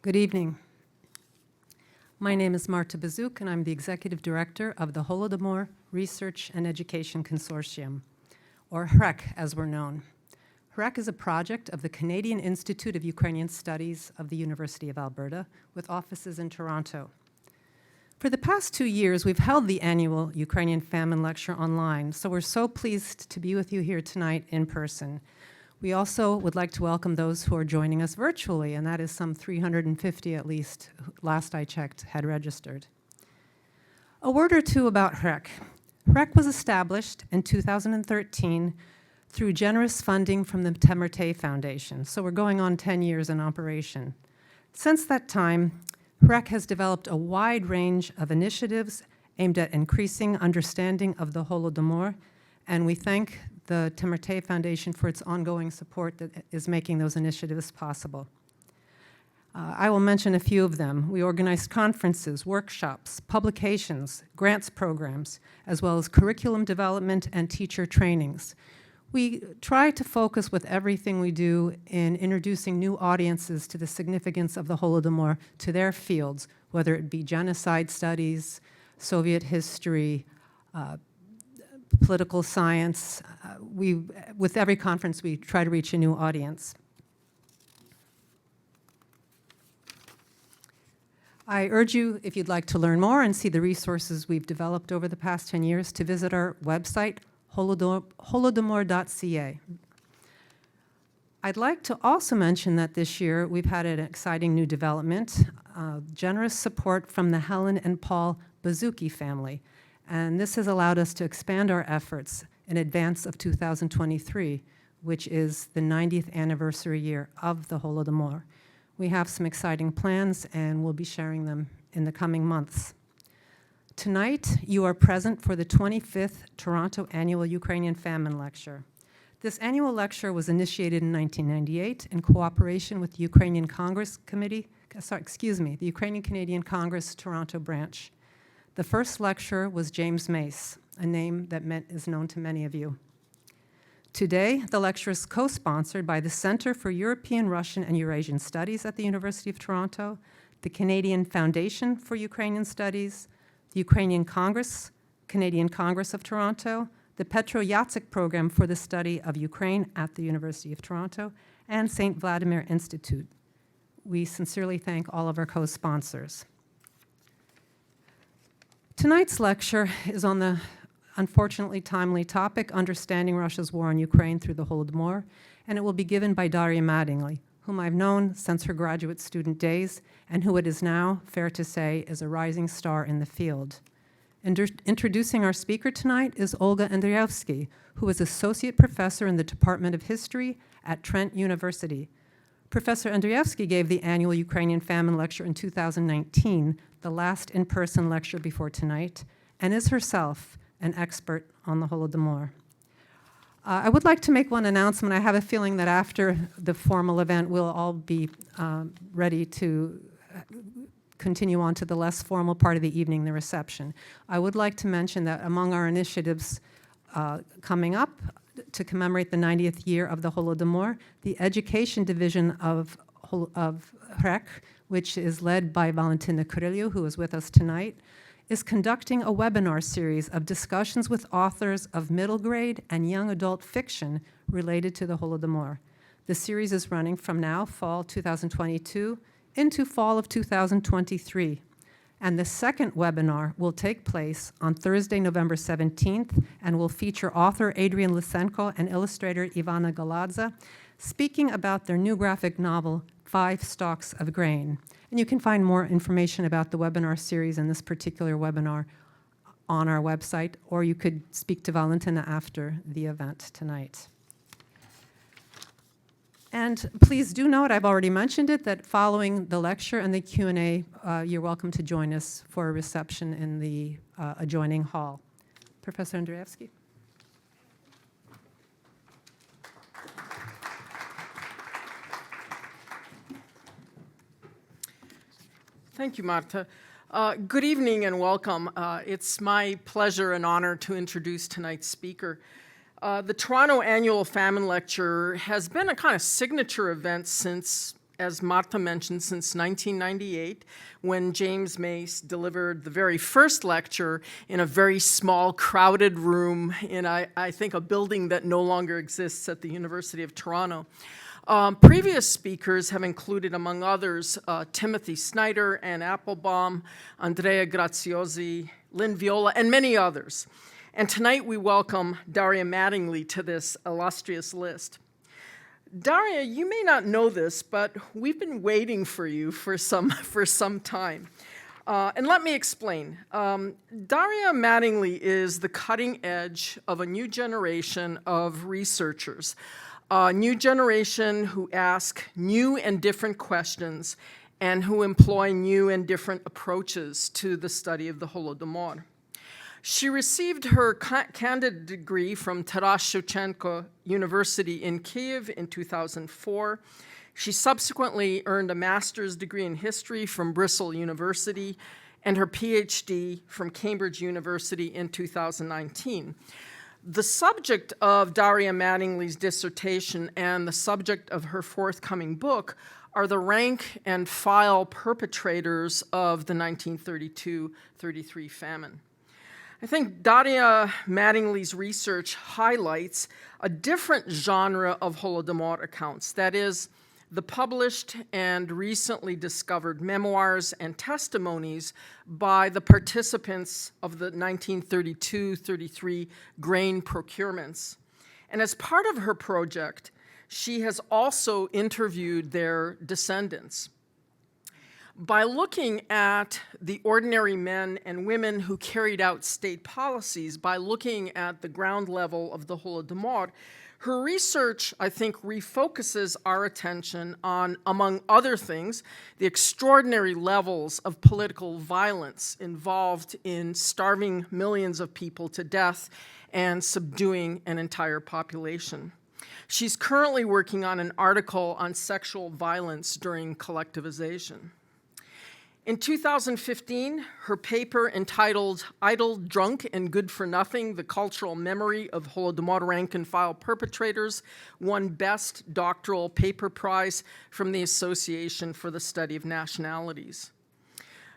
Good evening. My name is Marta Bazouk, and I'm the Executive Director of the Holodomor Research and Education Consortium, or HREC as we're known. HREC is a project of the Canadian Institute of Ukrainian Studies of the University of Alberta, with offices in Toronto. For the past 2 years, we've held the annual Ukrainian Famine Lecture online, so we're so pleased to be with you here tonight in person. We also would like to welcome those who are joining us virtually, and that is some 350 at least, last I checked, had registered. A word or two about HREC. HREC was established in 2013 through generous funding from the Mattingly Foundation, so we're going on 10 years in operation. Since that time, HREC has developed a wide range of initiatives aimed at increasing understanding of the Holodomor, and we thank the Mattingly Foundation for its ongoing support that is making those initiatives possible. I will mention a few of them. We organized conferences, workshops, publications, grants programs, as well as curriculum development and teacher trainings. We try to focus with everything we do in introducing new audiences to the significance of the Holodomor to their fields, whether it be genocide studies, Soviet history, political science. With every conference, we try to reach a new audience. I urge you, if you'd like to learn more and see the resources we've developed over the past 10 years, to visit our website, holodomor.ca. I'd like to also mention that this year we've had an exciting new development, generous support from the Helen and Paul Bazuki family. And this has allowed us to expand our efforts in advance of 2023, which is the 90th anniversary year of the Holodomor. We have some exciting plans, and we'll be sharing them in the coming months. Tonight, you are present for the 25th Toronto Annual Ukrainian Famine Lecture. This annual lecture was initiated in 1998 in cooperation with the Ukrainian Congress Committee, the Ukrainian Canadian Congress Toronto branch. The first lecturer was James Mace, a name that is known to many of you. Today, the lecture is co-sponsored by the Centre for European, Russian, and Eurasian Studies at the University of Toronto, the Canadian Foundation for Ukrainian Studies, the Ukrainian Congress, Canadian Congress of Toronto, the Petro Yatsik Program for the Study of Ukraine at the University of Toronto, and St. Vladimir Institute. We sincerely thank all of our co-sponsors. Tonight's lecture is on the unfortunately timely topic, Understanding Russia's War on Ukraine Through the Holodomor, and it will be given by Daria Mattingly, whom I've known since her graduate student days, and who it is now fair to say is a rising star in the field. Introducing our speaker tonight is Olga Andreevsky, who is Associate Professor in the Department of History at Trent University. Professor Andreevsky gave the annual Ukrainian Famine Lecture in 2019, the last in-person lecture before tonight, and is herself an expert on the Holodomor. I would like to make one announcement. I have a feeling that after the formal event, we'll all be ready to continue on to the less formal part of the evening, the reception. I would like to mention that among our initiatives coming up to commemorate the 90th year of the Holodomor, the Education Division of HREC, which is led by Valentina Kryliou, who is with us tonight, is conducting a webinar series of discussions with authors of middle grade and young adult fiction related to the Holodomor. The series is running from now, fall 2022, into fall of 2023. And the second webinar will take place on Thursday, November 17th, and will feature author Adrian Lysenko and illustrator Ivana Galadze speaking about their new graphic novel, 5 Stalks of Grain. And you can find more information about the webinar series and this particular webinar on our website, or you could speak to Valentina after the event tonight. And please do note, I've already mentioned it, that following the lecture and the Q&A, you're welcome to join us for a reception in the adjoining hall. Professor Andreevsky. Thank you, Marta. Good evening and welcome. It's my pleasure and honor to introduce tonight's speaker. The Toronto Annual Famine Lecture has been a kind of signature event since as Marta mentioned, since 1998, when James Mace delivered the very first lecture in a very small, crowded room in, I think, a building that no longer exists at the University of Toronto. Previous speakers have included, among others, Timothy Snyder, Anne Applebaum, Andrea Graziosi, Lynn Viola, and many others. And tonight we welcome Daria Mattingly to this illustrious list. Daria, you may not know this, but we've been waiting for you for some time. And let me explain. Daria Mattingly is the cutting edge of a new generation of researchers, a new generation who ask new and different questions and who employ new and different approaches to the study of the Holodomor. She received her candidate degree from Taras Shevchenko University in Kyiv in 2004. She subsequently earned a master's degree in history from Bristol University and her PhD from Cambridge University in 2019. The subject of Daria Mattingly's dissertation and the subject of her forthcoming book are the rank and file perpetrators of the 1932-33 famine. I think Daria Mattingly's research highlights a different genre of Holodomor accounts, that is, the published and recently discovered memoirs and testimonies by the participants of the 1932-33 grain procurements. And as part of her project, she has also interviewed their descendants. By looking at the ordinary men and women who carried out state policies, by looking at the ground level of the Holodomor, her research, I think, refocuses our attention on, among other things, the extraordinary levels of political violence involved in starving millions of people to death and subduing an entire population. She's currently working on an article on sexual violence during collectivization. In 2015, her paper entitled Idle, Drunk, and Good for Nothing, The Cultural Memory of Holodomor Rank and File Perpetrators, won Best Doctoral Paper Prize from the Association for the Study of Nationalities.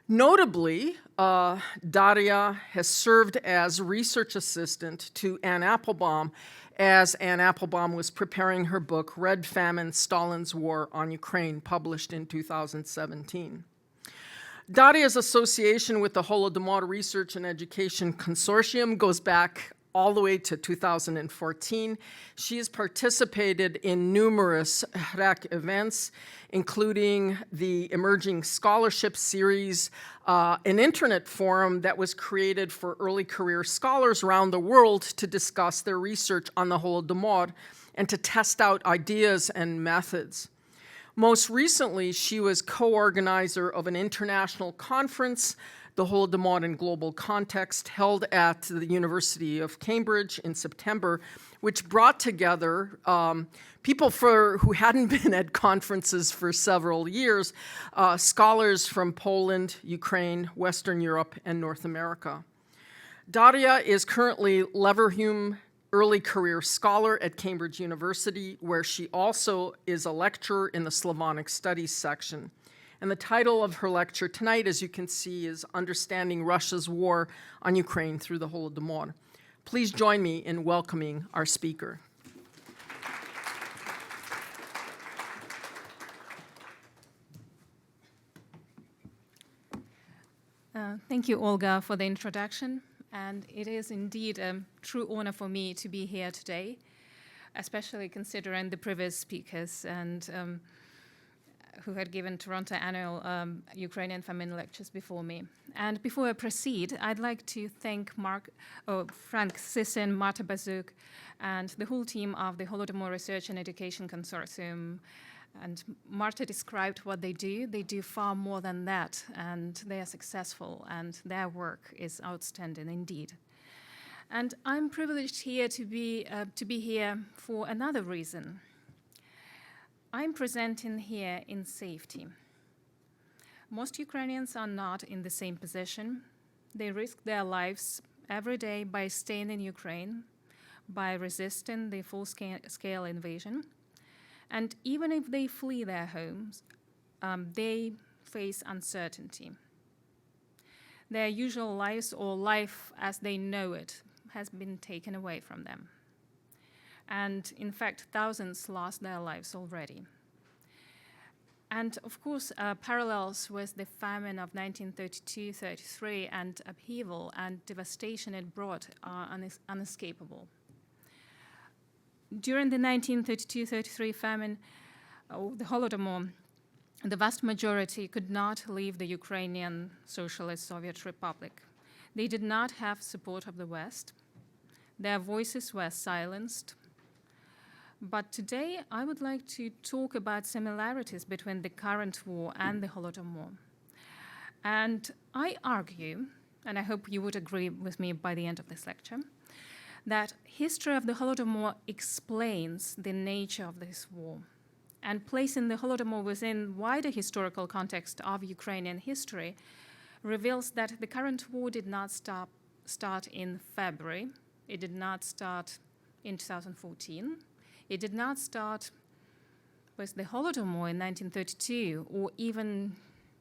Notably, Daria has served as research assistant to Anne Applebaum as Anne Applebaum was preparing her book, Red Famine, Stalin's War on Ukraine, published in 2017. Daria's association with the Holodomor Research and Education Consortium goes back all the way to 2014. She has participated in numerous HREC events, including the Emerging Scholarship Series, an internet forum that was created for early career scholars around the world to discuss their research on the Holodomor and to test out ideas and methods. Most recently, she was co-organizer of an international conference, the Holodomor in Global Context, held at the University of Cambridge in September, which brought together people who hadn't been at conferences for several years, scholars from Poland, Ukraine, Western Europe, and North America. Daria is currently Leverhulme Early Career Scholar at Cambridge University, where she also is a lecturer in the Slavonic Studies section. And the title of her lecture tonight, as you can see, is Understanding Russia's War on Ukraine Through the Holodomor. Please join me in welcoming our speaker. Thank you, Olga, for the introduction. And it is indeed a true honor for me to be here today, especially considering the previous speakers and who had given Toronto annual Ukrainian Famine lectures before me. And before I proceed, I'd like to thank Frank Sisson, Marta Bazuk, and the whole team of the Holodomor Research and Education Consortium. And Marta described what they do. They do far more than that, and they are successful, and their work is outstanding indeed. And I'm privileged here to be here for another reason. I'm presenting here in safety. Most Ukrainians are not in the same position. They risk their lives every day by staying in Ukraine, by resisting the full-scale invasion. And even if they flee their homes, they face uncertainty. Their usual lives, or life as they know it, has been taken away from them. And in fact, thousands lost their lives already. And of course, parallels with the famine of 1932-33 and upheaval and devastation it brought are unescapable. During the 1932-33 famine, the Holodomor, the vast majority could not leave the Ukrainian Socialist Soviet Republic. They did not have support of the West. Their voices were silenced. But today, I would like to talk about similarities between the current war and the Holodomor. And I argue, and I hope you would agree with me by the end of this lecture, that history of the Holodomor explains the nature of this war. And placing the Holodomor within wider historical context of Ukrainian history reveals that the current war did not start in February. It did not start in 2014. It did not start with the Holodomor in 1932, or even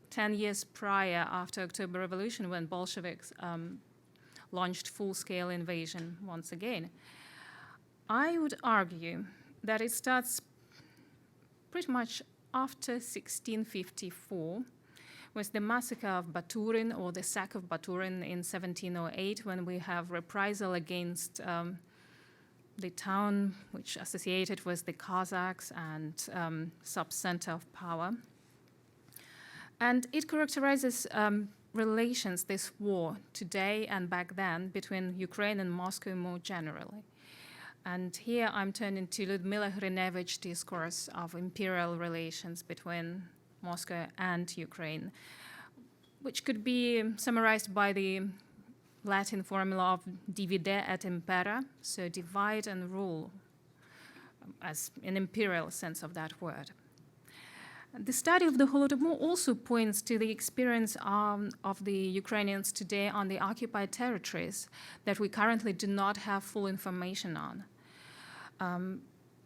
10 years prior, after October Revolution, when Bolsheviks launched full-scale invasion once again. I would argue that it starts pretty much after 1654, with the massacre of Baturin, or the sack of Baturin in 1708, when we have reprisal against the town which associated with the Cossacks and sub-center of power. And it characterizes relations, this war, today and back then, between Ukraine and Moscow more generally. And here I'm turning to Lyudmila Hrynevich's discourse of imperial relations between Moscow and Ukraine, which could be summarized by the Latin formula of divide et impera, so divide and rule, as an imperial sense of that word. The study of the Holodomor also points to the experience of the Ukrainians today on the occupied territories that we currently do not have full information on,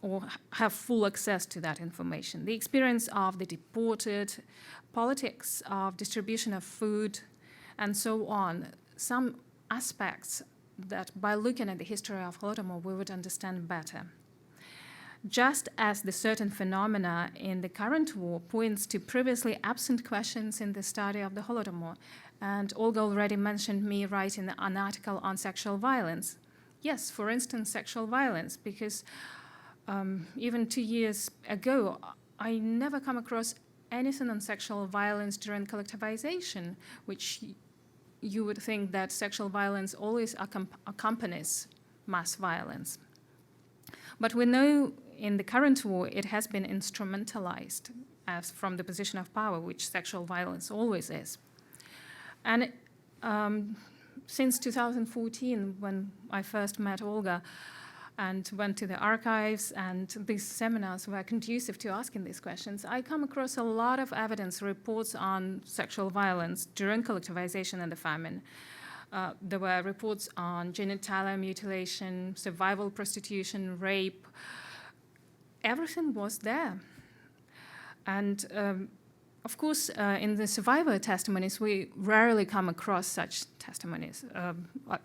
or have full access to that information. The experience of the deported, politics of distribution of food, and so on. Some aspects that by looking at the history of Holodomor we would understand better. Just as the certain phenomena in the current war points to previously absent questions in the study of the Holodomor, and Olga already mentioned me writing an article on sexual violence. Yes, for instance, sexual violence, because even 2 years ago, I never come across anything on sexual violence during collectivization, which you would think that sexual violence always accompanies mass violence. But we know in the current war it has been instrumentalized as from the position of power, which sexual violence always is. And since 2014, when I first met Olga and went to the archives, and these seminars were conducive to asking these questions, I come across a lot of evidence, reports on sexual violence during collectivization and the famine. There were reports on genitalia mutilation, survival prostitution, rape. Everything was there. And of course, in the survivor testimonies, we rarely come across such testimonies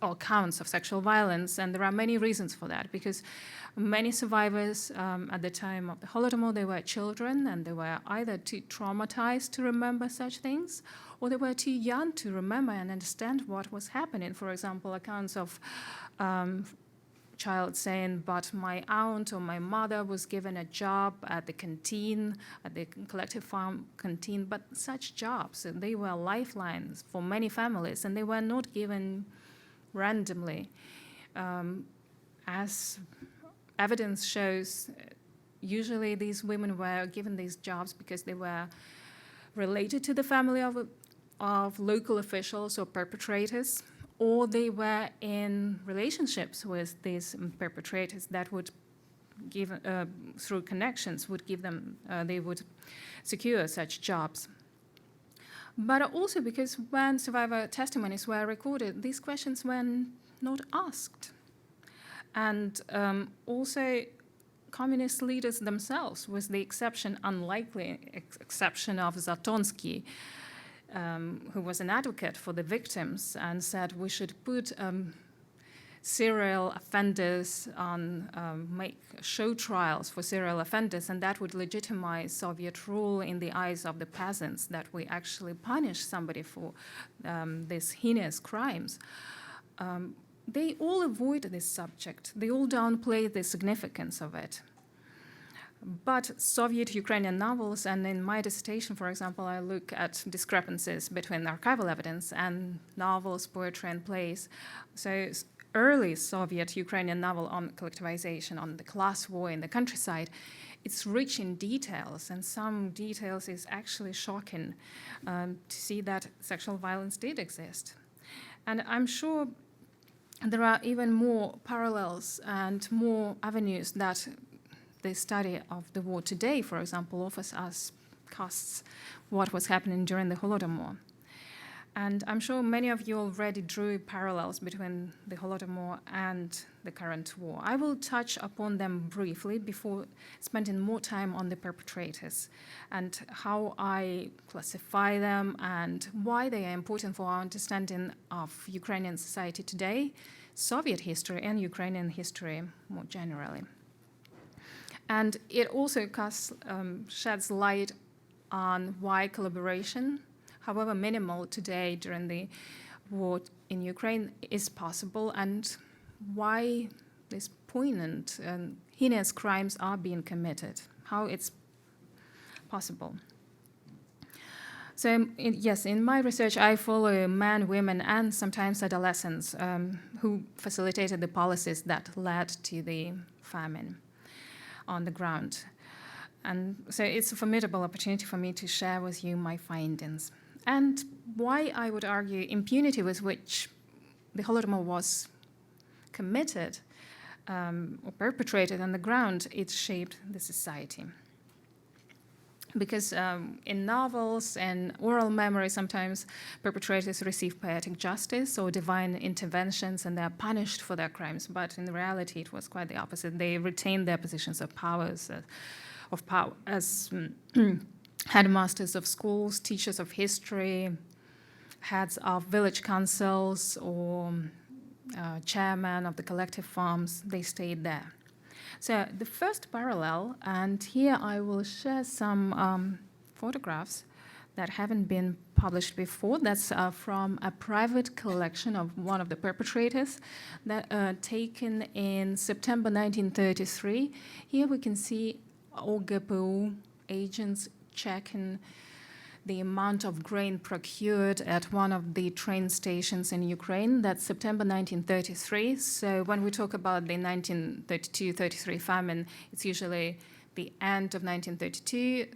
or accounts of sexual violence, and there are many reasons for that, because many survivors at the time of the Holodomor, they were children, and they were either too traumatized to remember such things, or they were too young to remember and understand what was happening. For example, accounts of child saying, but my aunt or my mother was given a job at the canteen, at the collective farm canteen, but such jobs, they were lifelines for many families, and they were not given randomly. As evidence shows, usually these women were given these jobs because they were related to the family of local officials or perpetrators, or they were in relationships with these perpetrators that would give, through connections, would give them, they would secure such jobs. But also because when survivor testimonies were recorded, these questions were not asked. And also communist leaders themselves, with the unlikely exception of Zatonsky, who was an advocate for the victims and said we should put serial offenders on, make show trials for serial offenders, and that would legitimize Soviet rule in the eyes of the peasants, that we actually punish somebody for these heinous crimes. They all avoid this subject. They all downplay the significance of it. But Soviet Ukrainian novels, and in my dissertation, for example, I look at discrepancies between archival evidence and novels, poetry, and plays. So early Soviet Ukrainian novel on collectivization, on the class war in the countryside, it's rich in details, and some details is actually shocking to see that sexual violence did exist. And I'm sure there are even more parallels and more avenues that the study of the war today, for example, offers us, casts what was happening during the Holodomor. And I'm sure many of you already drew parallels between the Holodomor and the current war. I will touch upon them briefly before spending more time on the perpetrators and how I classify them and why they are important for our understanding of Ukrainian society today, Soviet history, and Ukrainian history more generally. And it also sheds light on why collaboration, however minimal today during the war in Ukraine, is possible, and why these poignant and heinous crimes are being committed, how it's possible. So yes, in my research, I follow men, women, and sometimes adolescents who facilitated the policies that led to the famine on the ground. And so it's a formidable opportunity for me to share with you my findings. And why I would argue impunity with which the Holodomor was committed or perpetrated on the ground, it shaped the society. Because in novels and oral memory, sometimes perpetrators receive poetic justice or divine interventions and they're punished for their crimes. But in reality, it was quite the opposite. They retained their positions of power as headmasters of schools, teachers of history, heads of village councils, or chairman of the collective farms. They stayed there. So the first parallel, and here I will share some photographs that haven't been published before. That's from a private collection of one of the perpetrators that taken in September 1933. Here we can see OGPU agents checking the amount of grain procured at one of the train stations in Ukraine. That's September 1933. So when we talk about the 1932-33 famine, it's usually the end of 1932,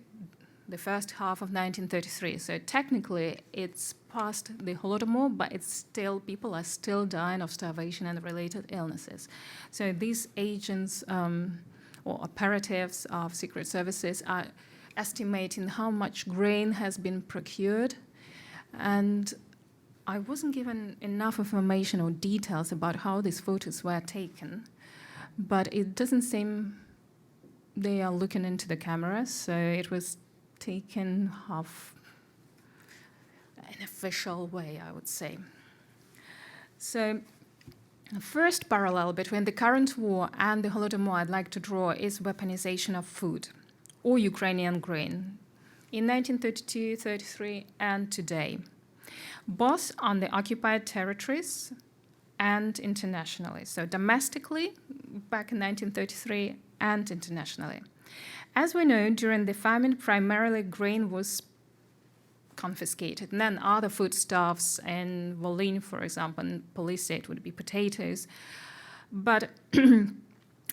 the first half of 1933. So technically, it's past the Holodomor, but it's still, people are still dying of starvation and related illnesses. So these agents or operatives of secret services are estimating how much grain has been procured, and I wasn't given enough information or details about how these photos were taken, but it doesn't seem they are looking into the camera, so it was taken half an official way, I would say. So the first parallel between the current war and the Holodomor I'd like to draw is weaponization of food or Ukrainian grain in 1932, 33, and today, both on the occupied territories and internationally. So domestically, back in 1933, and internationally. As we know, during the famine, primarily grain was confiscated, and then other foodstuffs in Volyn, for example, in Police it would be potatoes. But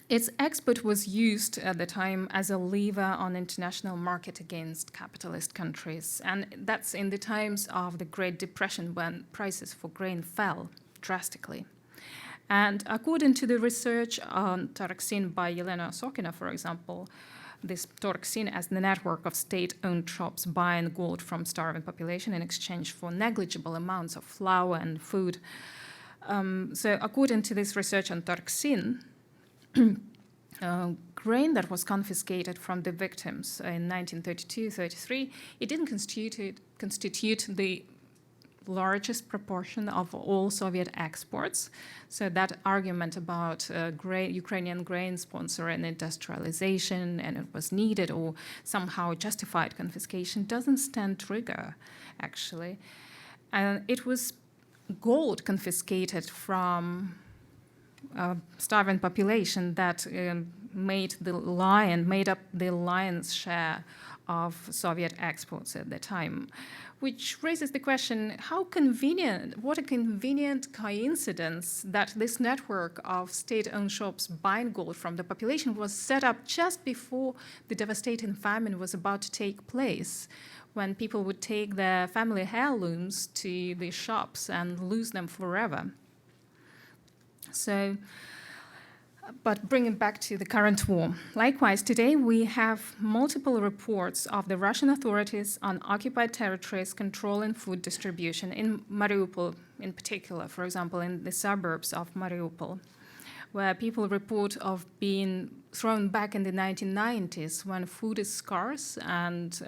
its export was used at the time as a lever on the international market against capitalist countries. And that's in the times of the Great Depression when prices for grain fell drastically. And according to the research on Toroksin by Yelena Sokina, for example, this Toroksin as the network of state-owned shops buying gold from starving population in exchange for negligible amounts of flour and food. So according to this research on Toroksin, grain that was confiscated from the victims in 1932-33, it didn't constitute the largest proportion of all Soviet exports. So that argument about Ukrainian grain sponsoring industrialization and it was needed or somehow justified confiscation doesn't stand trigger, actually. And it was gold confiscated from starving population that made up the lion's share of Soviet exports at the time, which raises the question, what a convenient coincidence that this network of state-owned shops buying gold from the population was set up just before the devastating famine was about to take place, when people would take their family heirlooms to the shops and lose them forever. So, but bringing back to the current war. Likewise, today we have multiple reports of the Russian authorities on occupied territories controlling food distribution in Mariupol in particular, for example, in the suburbs of Mariupol, where people report of being thrown back in the 1990s when food is scarce and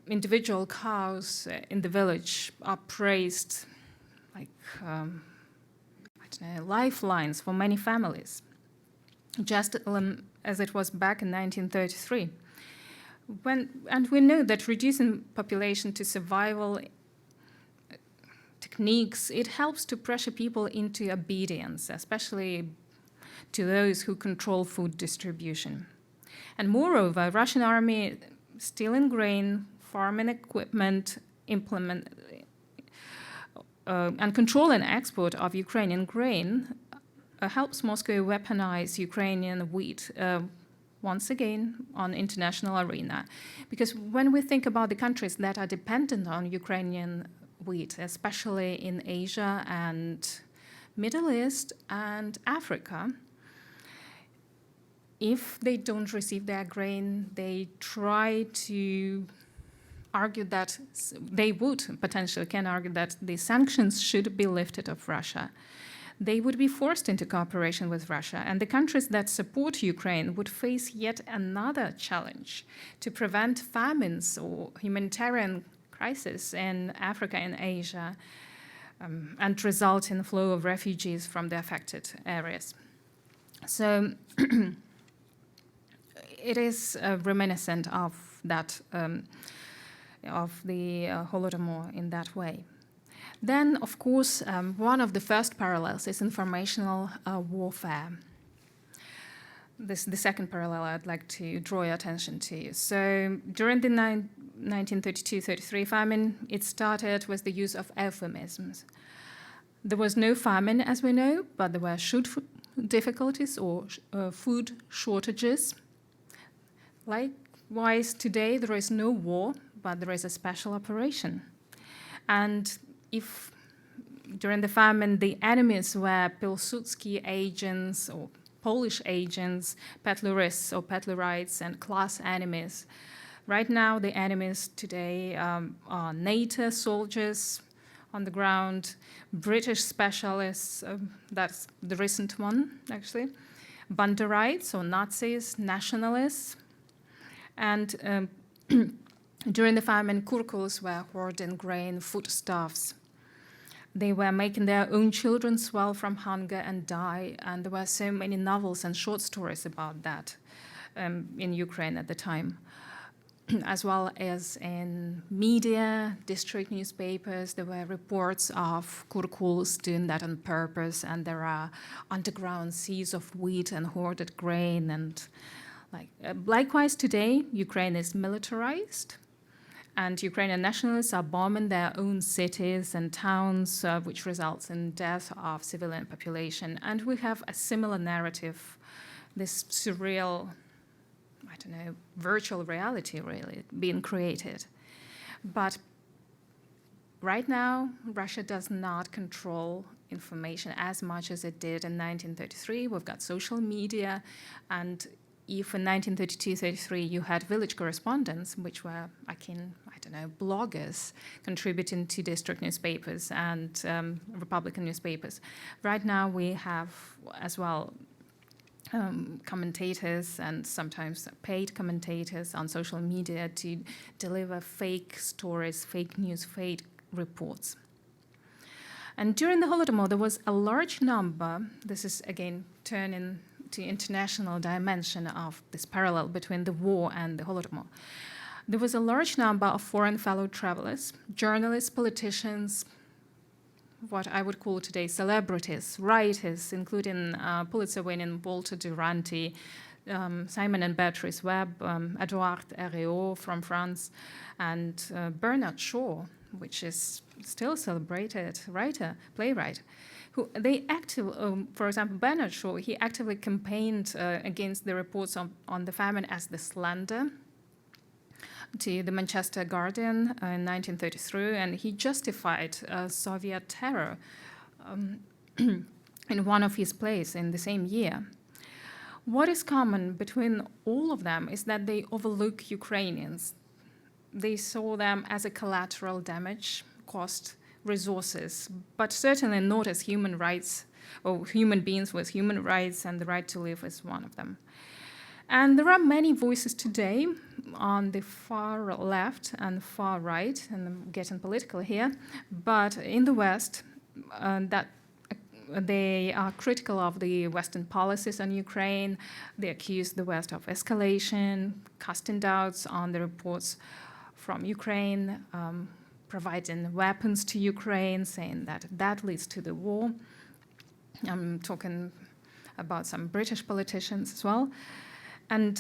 individual cows in the village are praised like lifelines for many families, just as it was back in 1933. And we know that reducing population to survival techniques, it helps to pressure people into obedience, especially to those who control food distribution. And moreover, Russian army stealing grain, farming equipment, and controlling export of Ukrainian grain helps Moscow weaponize Ukrainian wheat once again on international arena. Because when we think about the countries that are dependent on Ukrainian wheat, especially in Asia and Middle East and Africa, if they don't receive their grain, they try to argue that they can argue that the sanctions should be lifted of Russia. They would be forced into cooperation with Russia, and the countries that support Ukraine would face yet another challenge to prevent famines or humanitarian crisis in Africa and Asia, and result in the flow of refugees from the affected areas. So it is reminiscent of that of the Holodomor in that way. Then, of course, one of the first parallels is informational warfare. The second parallel I'd like to draw your attention to. So during the 1932-33 famine, it started with the use of euphemisms. There was no famine, as we know, but there were difficulties or food shortages. Likewise, today there is no war, but there is a special operation. And if during the famine the enemies were Pilsudski agents or Polish agents, Petlurists or Petlurites and class enemies, right now the enemies today are NATO soldiers on the ground, British specialists, that's the recent one actually, Banderites or Nazis, nationalists, and during the famine, Kurkuls were hoarding grain, foodstuffs. They were making their own children swell from hunger and die, and there were so many novels and short stories about that in Ukraine at the time, as well as in media, district newspapers. There were reports of Kurkuls doing that on purpose, and there are underground seas of wheat and hoarded grain. And likewise, today, Ukraine is militarized. And Ukrainian nationalists are bombing their own cities and towns, which results in death of civilian population. And we have a similar narrative, this surreal, virtual reality really being created. But right now, Russia does not control information as much as it did in 1933. We've got social media, and if in 1932-33 you had village correspondents, which were bloggers contributing to district newspapers and Republican newspapers, right now we have as well commentators and sometimes paid commentators on social media to deliver fake stories, fake news, fake reports. And during the Holodomor, there was a large number, this is again turning to international dimension of this parallel between the war and the Holodomor. There was a large number of foreign fellow travelers, journalists, politicians, what I would call today celebrities, writers, including Pulitzer-winning Walter Duranty, Simon and Beatrice Webb, Edouard Herriot from France, and Bernard Shaw, which is still a celebrated writer, playwright, who they for example, Bernard Shaw, he actively campaigned against the reports on the famine as the slander to the Manchester Guardian in 1933, and he justified Soviet terror in one of his plays in the same year. What is common between all of them is that they overlook Ukrainians. They saw them as a collateral damage, cost resources, but certainly not as human rights or human beings with human rights, and the right to live is one of them. And there are many voices today on the far left and far right, and I'm getting political here, but in the West, that they are critical of the Western policies on Ukraine. They accuse the West of escalation, casting doubts on the reports from Ukraine, providing weapons to Ukraine, saying that that leads to the war. I'm talking about some British politicians as well. And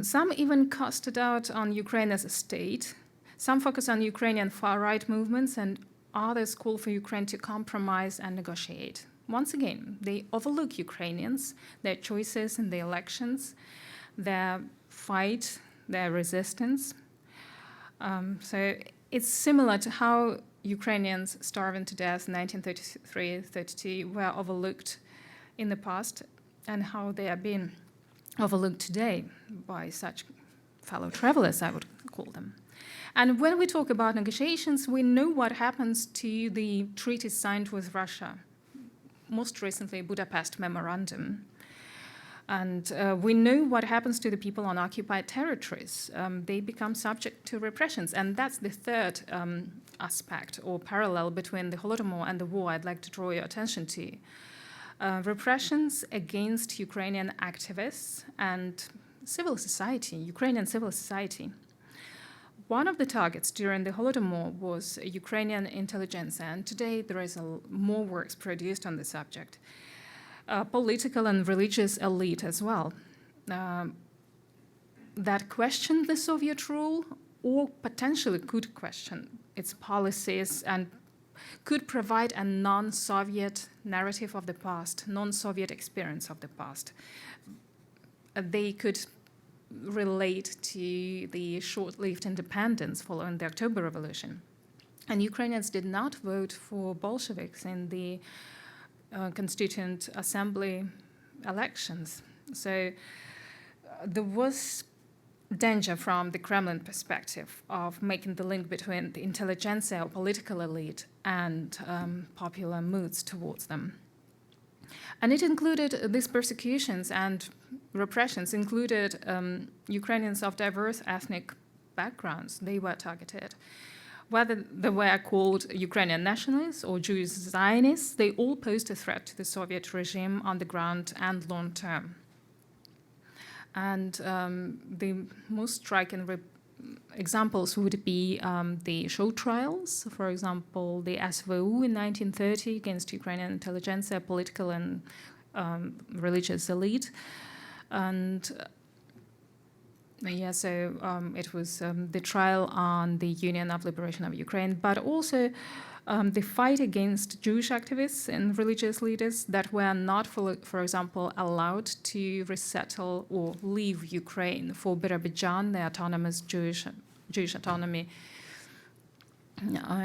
some even cast it out on Ukraine as a state. Some focus on Ukrainian far-right movements, and others call for Ukraine to compromise and negotiate. Once again, they overlook Ukrainians, their choices in the elections, their fight, their resistance. So it's similar to how Ukrainians starving to death in 1933-32 were overlooked in the past, and how they are being overlooked today by such fellow travelers, I would call them. And when we talk about negotiations, we know what happens to the treaties signed with Russia, most recently Budapest Memorandum. And we know what happens to the people on occupied territories. They become subject to repressions. And that's the third aspect or parallel between the Holodomor and the war I'd like to draw your attention to. Repressions against Ukrainian activists and civil society, Ukrainian civil society. One of the targets during the Holodomor was Ukrainian intelligence, and today there is more works produced on the subject. Political and religious elite as well, that questioned the Soviet rule or potentially could question its policies and could provide a non-Soviet narrative of the past, non-Soviet experience of the past. They could relate to the short-lived independence following the October Revolution. And Ukrainians did not vote for Bolsheviks in the Constituent Assembly elections. So there was danger from the Kremlin perspective of making the link between the intelligentsia or political elite and popular moods towards them. And it included these persecutions and repressions included Ukrainians of diverse ethnic backgrounds. They were targeted. Whether they were called Ukrainian nationalists or Jewish Zionists, they all posed a threat to the Soviet regime on the ground and long term. And the most striking examples would be the show trials, for example, the SVU in 1930 against Ukrainian intelligentsia, political and religious elite. And it was the trial on the Union of Liberation of Ukraine, but also the fight against Jewish activists and religious leaders that were not, for example, allowed to resettle or leave Ukraine for Birobidzhan, the autonomous Jewish autonomy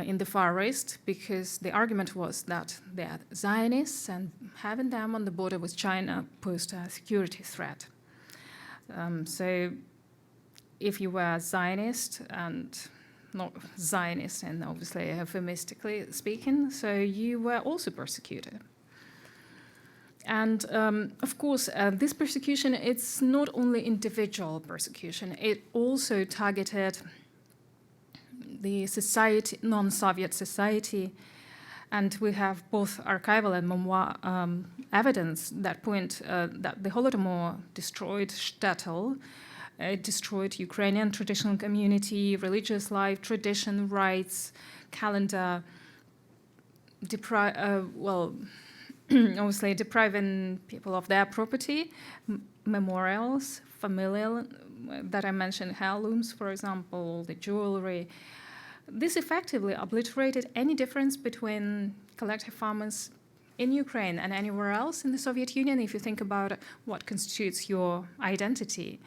in the Far East, because the argument was that they are Zionists and having them on the border with China posed a security threat. So if you were Zionist and not Zionist, and obviously euphemistically speaking, so you were also persecuted. And of course, this persecution, it's not only individual persecution, it also targeted the society, non-Soviet society. And we have both archival and memoir evidence that point that the Holodomor destroyed shtetl, it destroyed Ukrainian traditional community, religious life, tradition, rights, calendar, obviously depriving people of their property, memorials, familial, that I mentioned, heirlooms, for example, the jewelry. This effectively obliterated any difference between collective farmers in Ukraine and anywhere else in the Soviet Union, if you think about what constitutes your identity,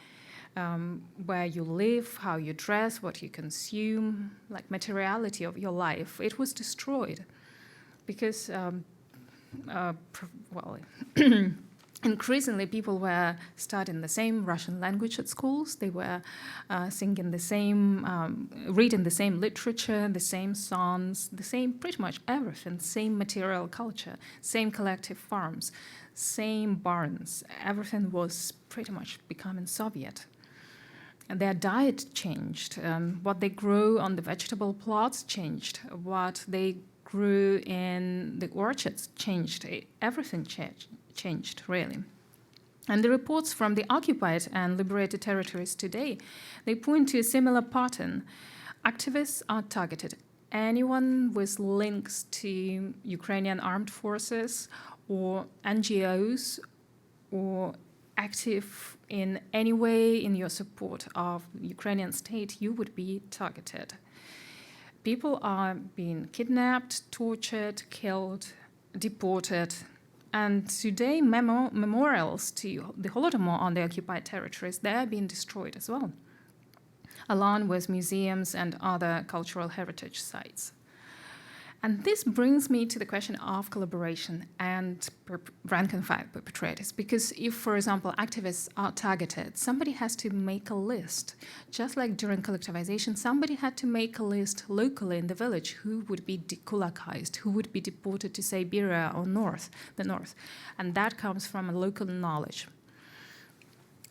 where you live, how you dress, what you consume, like materiality of your life. It was destroyed because increasingly people were studying the same Russian language at schools. They were singing the same, reading the same literature, the same songs, the same pretty much everything, same material culture, same collective farms, same barns. Everything was pretty much becoming Soviet. And their diet changed. What they grew on the vegetable plots changed. What they grew in the orchards changed. Everything changed, really. And the reports from the occupied and liberated territories today, they point to a similar pattern. Activists are targeted. Anyone with links to Ukrainian armed forces or NGOs or active in any way in your support of the Ukrainian state, you would be targeted. People are being kidnapped, tortured, killed, deported. And today, memorials to the Holodomor on the occupied territories, they are being destroyed as well, along with museums and other cultural heritage sites. And this brings me to the question of collaboration and rank-and-file perpetrators. Because if, for example, activists are targeted, somebody has to make a list. Just like during collectivization, somebody had to make a list locally in the village who would be dekulakized, who would be deported to Siberia or the north. And that comes from a local knowledge.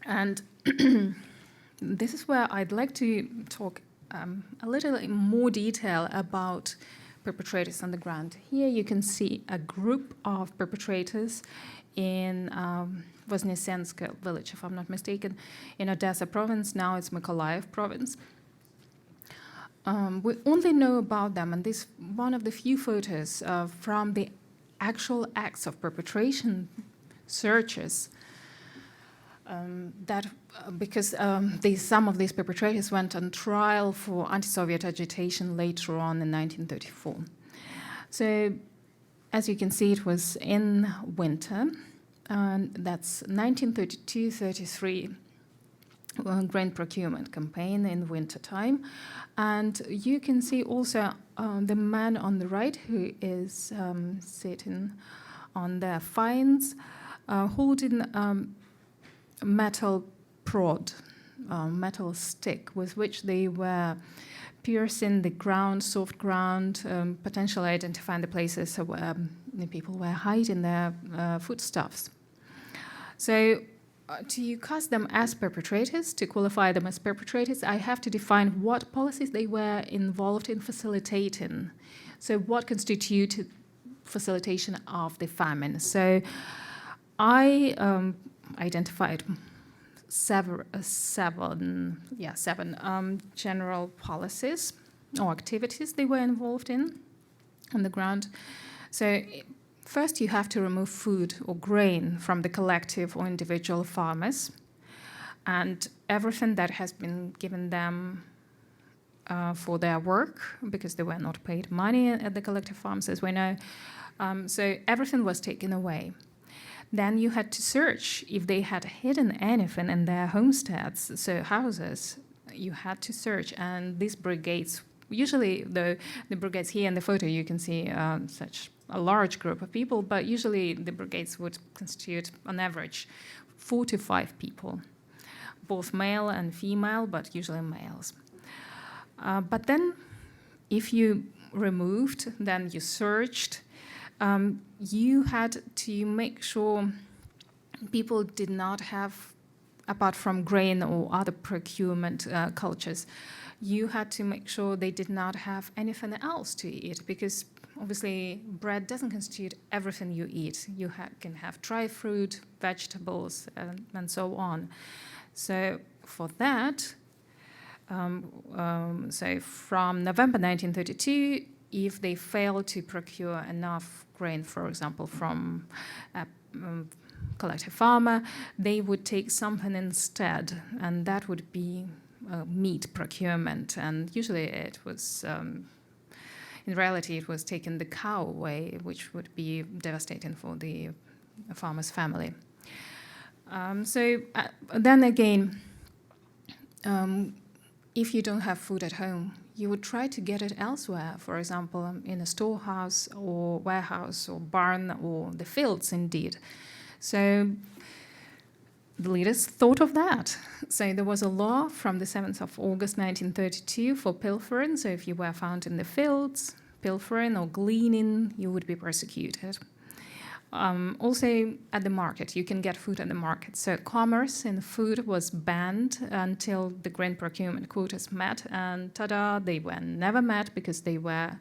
And this is where I'd like to talk a little in more detail about perpetrators on the ground. Here you can see a group of perpetrators in Voznesensk village, if I'm not mistaken, in Odessa province. Now it's Mykolaiv province. We only know about them, and this one of the few photos from the actual acts of perpetration, searches, because some of these perpetrators went on trial for anti-Soviet agitation later on in 1934. So, as you can see, it was in winter, and that's 1932-33 grain procurement campaign in winter time. And you can see also the man on the right who is sitting on the fines, holding metal prod, metal stick with which they were piercing the ground, soft ground, potentially identifying the places where the people were hiding their foodstuffs. So to cast them as perpetrators, to qualify them as perpetrators, I have to define what policies they were involved in facilitating. So what constituted facilitation of the famine? So I identified seven general policies or activities they were involved in on the ground. So first you have to remove food or grain from the collective or individual farmers and everything that has been given them for their work, because they were not paid money at the collective farms, as we know. So everything was taken away. Then you had to search if they had hidden anything in their homesteads, so houses. You had to search, and these brigades, usually the brigades here in the photo, you can see such a large group of people, but usually the brigades would constitute, on average, 4 to 5 people, both male and female, but usually males. But then, if you removed, then you searched, you had to make sure people did not have, apart from grain or other procurement cultures, you had to make sure they did not have anything else to eat, because obviously bread doesn't constitute everything you eat. You can have dry fruit, vegetables, and so on. So for that, so from November 1932, if they failed to procure enough grain, for example, from a collective farmer, they would take something instead, and that would be meat procurement. And usually it was, in reality, it was taking the cow away, which would be devastating for the farmer's family. Then again, if you don't have food at home, you would try to get it elsewhere, for example, in a storehouse or warehouse or barn or the fields, indeed. So the leaders thought of that. So there was a law from the 7th of August 1932 for pilfering. So if you were found in the fields, pilfering or gleaning, you would be persecuted. Also at the market, you can get food at the market. So commerce in food was banned until the grain procurement quotas met, and ta-da, they were never met because they were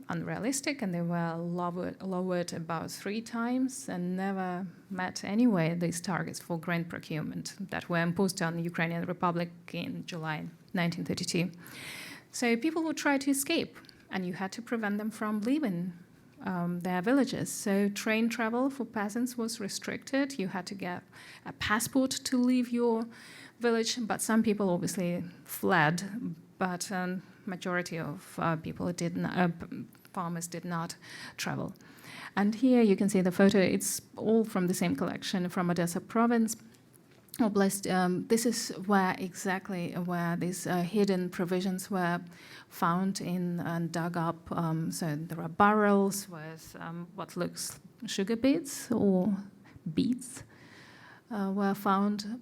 unrealistic and they were lowered about 3 times and never met anyway these targets for grain procurement that were imposed on the Ukrainian Republic in July 1932. So people would try to escape, and you had to prevent them from leaving their villages. So train travel for peasants was restricted. You had to get a passport to leave your village, but some people obviously fled, but majority of people farmers did not travel. And here you can see the photo. It's all from the same collection from Odessa province. This is where these hidden provisions were found and dug up. So there are barrels with what looks sugar beets or beets were found.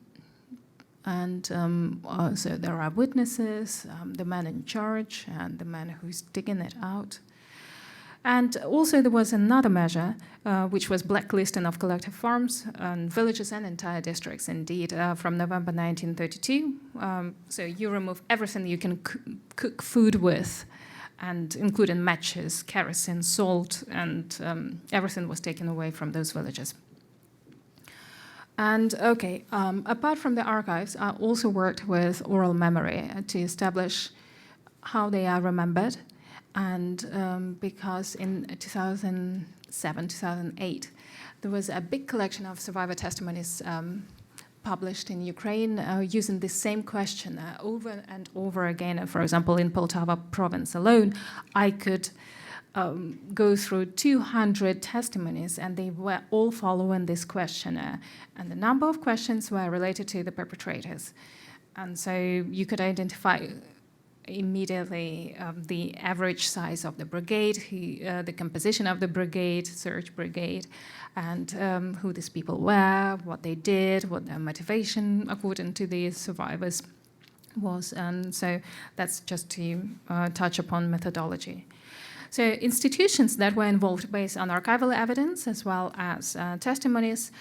And so there are witnesses, the man in charge and the man who's digging it out. And also there was another measure, which was blacklisting of collective farms and villages and entire districts, indeed, from November 1932. So you remove everything you can cook food with, and including matches, kerosene, salt, and everything was taken away from those villages. And okay, apart from the archives, I also worked with oral memory to establish how they are remembered. And because in 2007, 2008, there was a big collection of survivor testimonies published in Ukraine using the same question over and over again. For example, in Poltava province alone, I could go through 200 testimonies, and they were all following this questionnaire. And the number of questions were related to the perpetrators. And so you could identify immediately the average size of the brigade, the composition of the brigade, search brigade, and who these people were, what they did, what their motivation, according to the survivors, was. And so that's just to touch upon methodology. So institutions that were involved based on archival evidence as well as testimonies,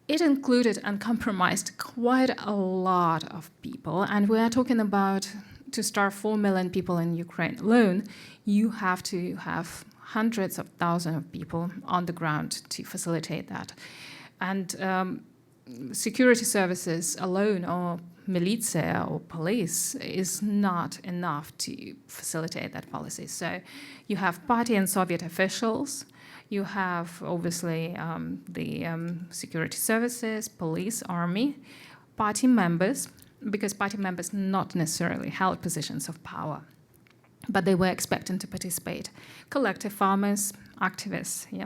it included and compromised quite a lot of people. And we are talking about, to start 4 million people in Ukraine alone, you have to have hundreds of thousands of people on the ground to facilitate that. And security services alone, or militia or police, is not enough to facilitate that policy. So you have party and Soviet officials, you have obviously the security services, police, army, party members, because party members not necessarily held positions of power, but they were expected to participate. Collective farmers, activists, yeah.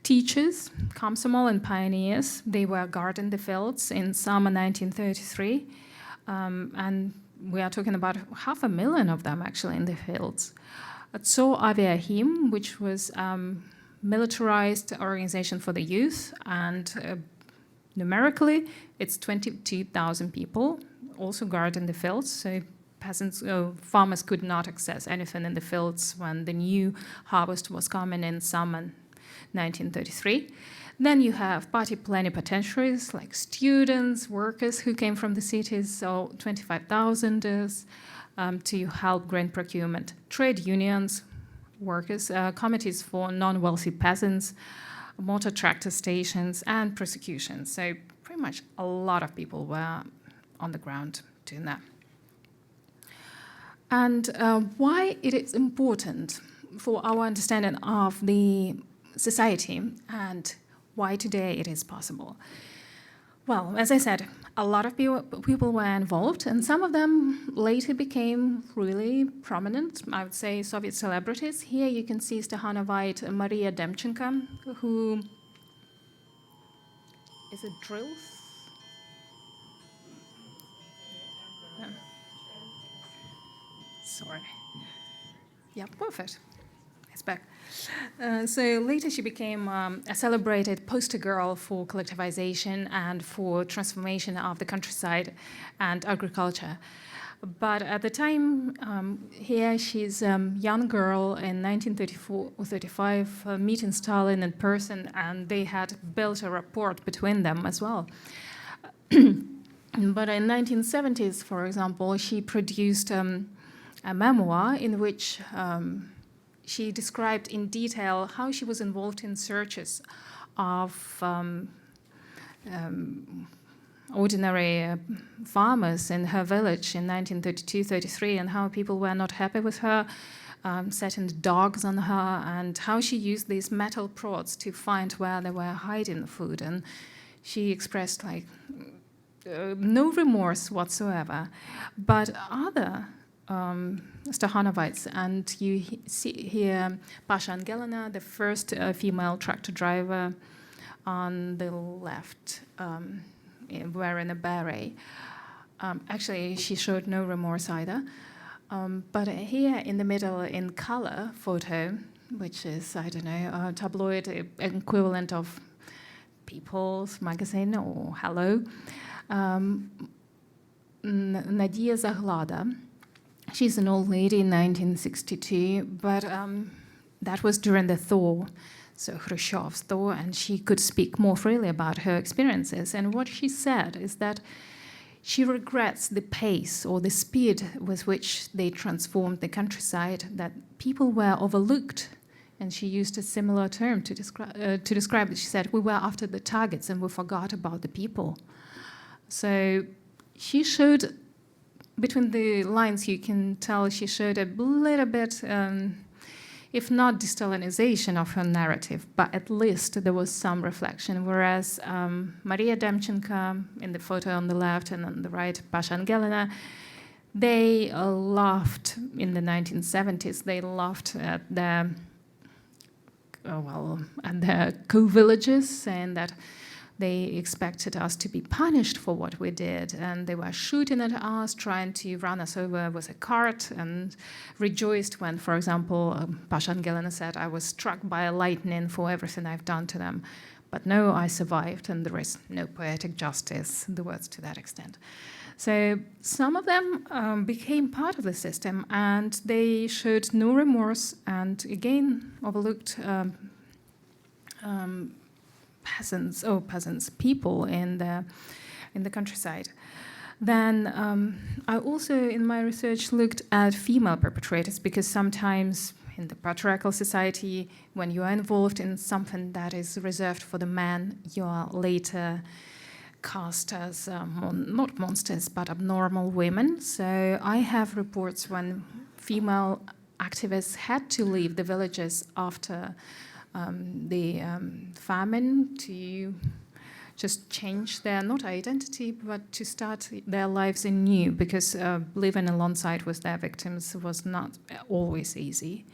Teachers, Komsomol and pioneers, they were guarding the fields in summer 1933, and we are talking about 500,000 of them actually in the fields. Tso Aviahim, which was militarized organization for the youth, and numerically, it's 22,000 people also guarding the fields. So peasants, farmers could not access anything in the fields when the new harvest was coming in summer 1933. Then you have party plenipotentiaries like students, workers who came from the cities, so 25,000 to help grain procurement. Trade unions, workers, committees for non-wealthy peasants, motor tractor stations, and prosecutions. So pretty much a lot of people were on the ground doing that. And why it is important for our understanding of the society and why today it is possible. Well, as I said, a lot of people were involved, and some of them later became really prominent, I would say Soviet celebrities. Here you can see Stahanovite Maria Demchenko, who is it drills? Yeah. Sorry. Yeah, perfect. It's back. So later she became a celebrated poster girl for collectivization and for transformation of the countryside and agriculture. But at the time, here she's a young girl in 1934 or 35, meeting Stalin in person, and they had built a rapport between them as well. But in 1970s, for example, she produced a memoir in which she described in detail how she was involved in searches of ordinary farmers in her village in 1932-33, and how people were not happy with her, setting dogs on her, and how she used these metal prods to find where they were hiding the food. And she expressed no remorse whatsoever. But other Stahanovites, and you see here Pasha Angelina, the first female tractor driver on the left, wearing a beret. Actually, she showed no remorse either. But here in the middle, in color photo, which is, I don't know, a tabloid equivalent of People's Magazine or Hello, Nadia Zaglada. She's an old lady in 1962, but that was during the thaw, so Khrushchev's thaw, and she could speak more freely about her experiences. And what she said is that she regrets the pace or the speed with which they transformed the countryside, that people were overlooked. And she used a similar term to describe it. She said, we were after the targets and we forgot about the people. So she showed, between the lines you can tell she showed a little bit, if not de-Stalinization of her narrative, but at least there was some reflection. Whereas Maria Demchenko, in the photo on the left and on the right, Pasha Angelina, they laughed in the 1970s. They laughed at their co-villages, saying that they expected us to be punished for what we did, and they were shooting at us, trying to run us over with a cart, and rejoiced when, for example, Pasha Angelina said, I was struck by a lightning for everything I've done to them. But no, I survived, and there is no poetic justice, the words to that extent. So some of them became part of the system, and they showed no remorse, and again overlooked peasants, people in the countryside. Then I also, in my research, looked at female perpetrators, because sometimes in the patriarchal society, when you are involved in something that is reserved for the man, you are later cast as not monsters, but abnormal women. So I have reports when female activists had to leave the villages after the famine to just change their, not identity, but to start their lives anew, because living alongside with their victims was not always easy.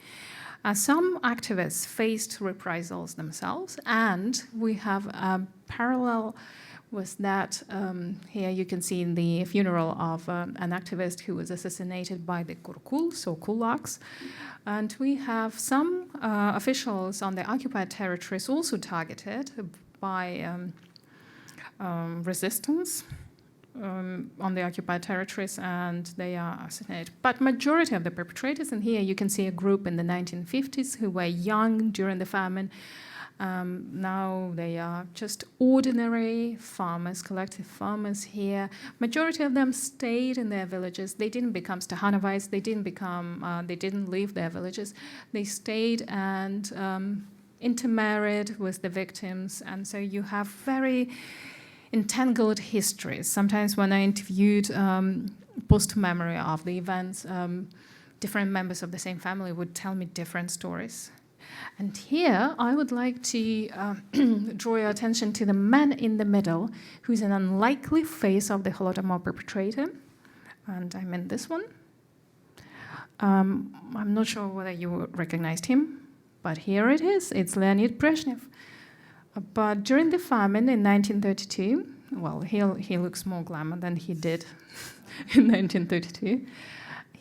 Some activists faced reprisals themselves, and we have a parallel with that. Here you can see in the funeral of an activist who was assassinated by the Kurkuls or kulaks. And we have some officials on the occupied territories also targeted by resistance on the occupied territories, and they are assassinated. But majority of the perpetrators, and here you can see a group in the 1950s who were young during the famine, Now they are just ordinary farmers, collective farmers here. Majority of them stayed in their villages. They didn't become Stakhanovite. They didn't leave their villages. They stayed and intermarried with the victims. And so you have very entangled histories. Sometimes when I interviewed post-memory of the events, different members of the same family would tell me different stories. And here I would like to draw your attention to the man in the middle, who's an unlikely face of the Holodomor perpetrator. And I mean this one. I'm not sure whether you recognized him, but here it is. It's Leonid Brezhnev. But during the famine in 1932, well, he looks more glamour than he did in 1932.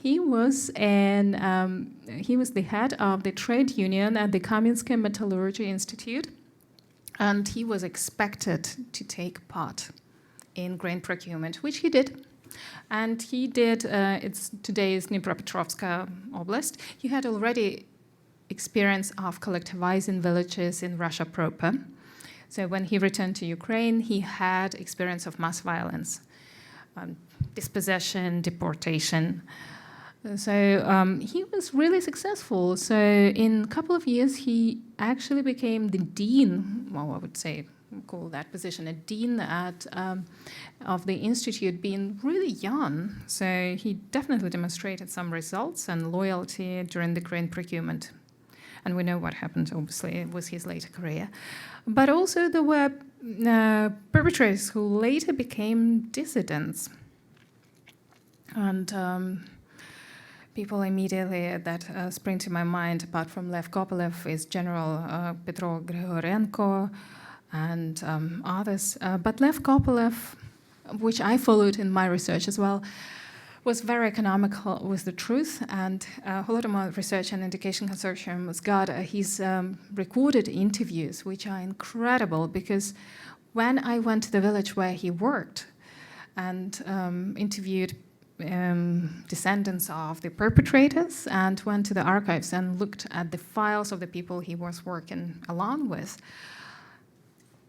He was the head of the trade union at the Kamiensky Metallurgy Institute, and he was expected to take part in grain procurement, which he did. And he did, it's today's Dnipropetrovsk Oblast. He had already experience of collectivizing villages in Russia proper. So when he returned to Ukraine, he had experience of mass violence, dispossession, deportation. So he was really successful. So in a couple of years, he actually became the dean, well, I would say, call that position a dean of the institute, being really young. So he definitely demonstrated some results and loyalty during the grain procurement. And we know what happened, obviously, with his later career. But also there were perpetrators who later became dissidents. And people immediately that spring to my mind, apart from Lev Kopelev, is General Petro Grigorenko and others. But Lev Kopelev, which I followed in my research as well, was very economical with the truth, and Holodomor Research and Education Consortium has got his recorded interviews, which are incredible, because when I went to the village where he worked and interviewed descendants of the perpetrators and went to the archives and looked at the files of the people he was working along with,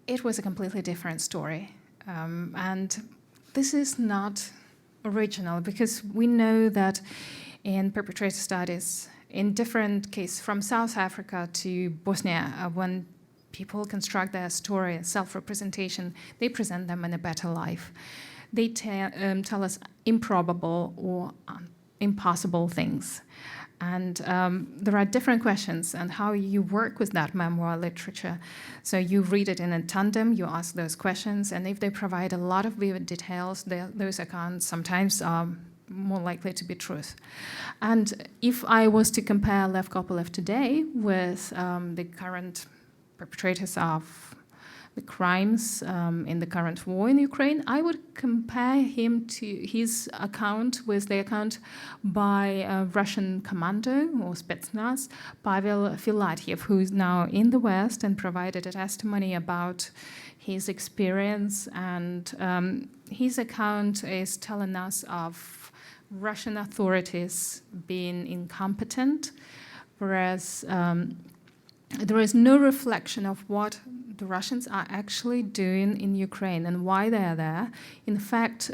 it was a completely different story. And this is not original, because we know that in perpetrator studies, in different cases, from South Africa to Bosnia, when people construct their story, self-representation, they present them in a better life. They tell us improbable or impossible things. And there are different questions and how you work with that memoir literature. So you read it in a tandem, you ask those questions, and if they provide a lot of vivid details, those accounts sometimes are more likely to be truth. And if I was to compare Lev Kopelev today with the current perpetrators of the crimes in the current war in Ukraine, I would compare him to his account with the account by a Russian commando or Spetsnaz, Pavel Filatyev, who is now in the West and provided a testimony about his experience. And his account is telling us of Russian authorities being incompetent, whereas there is no reflection of what the Russians are actually doing in Ukraine and why they are there. In fact,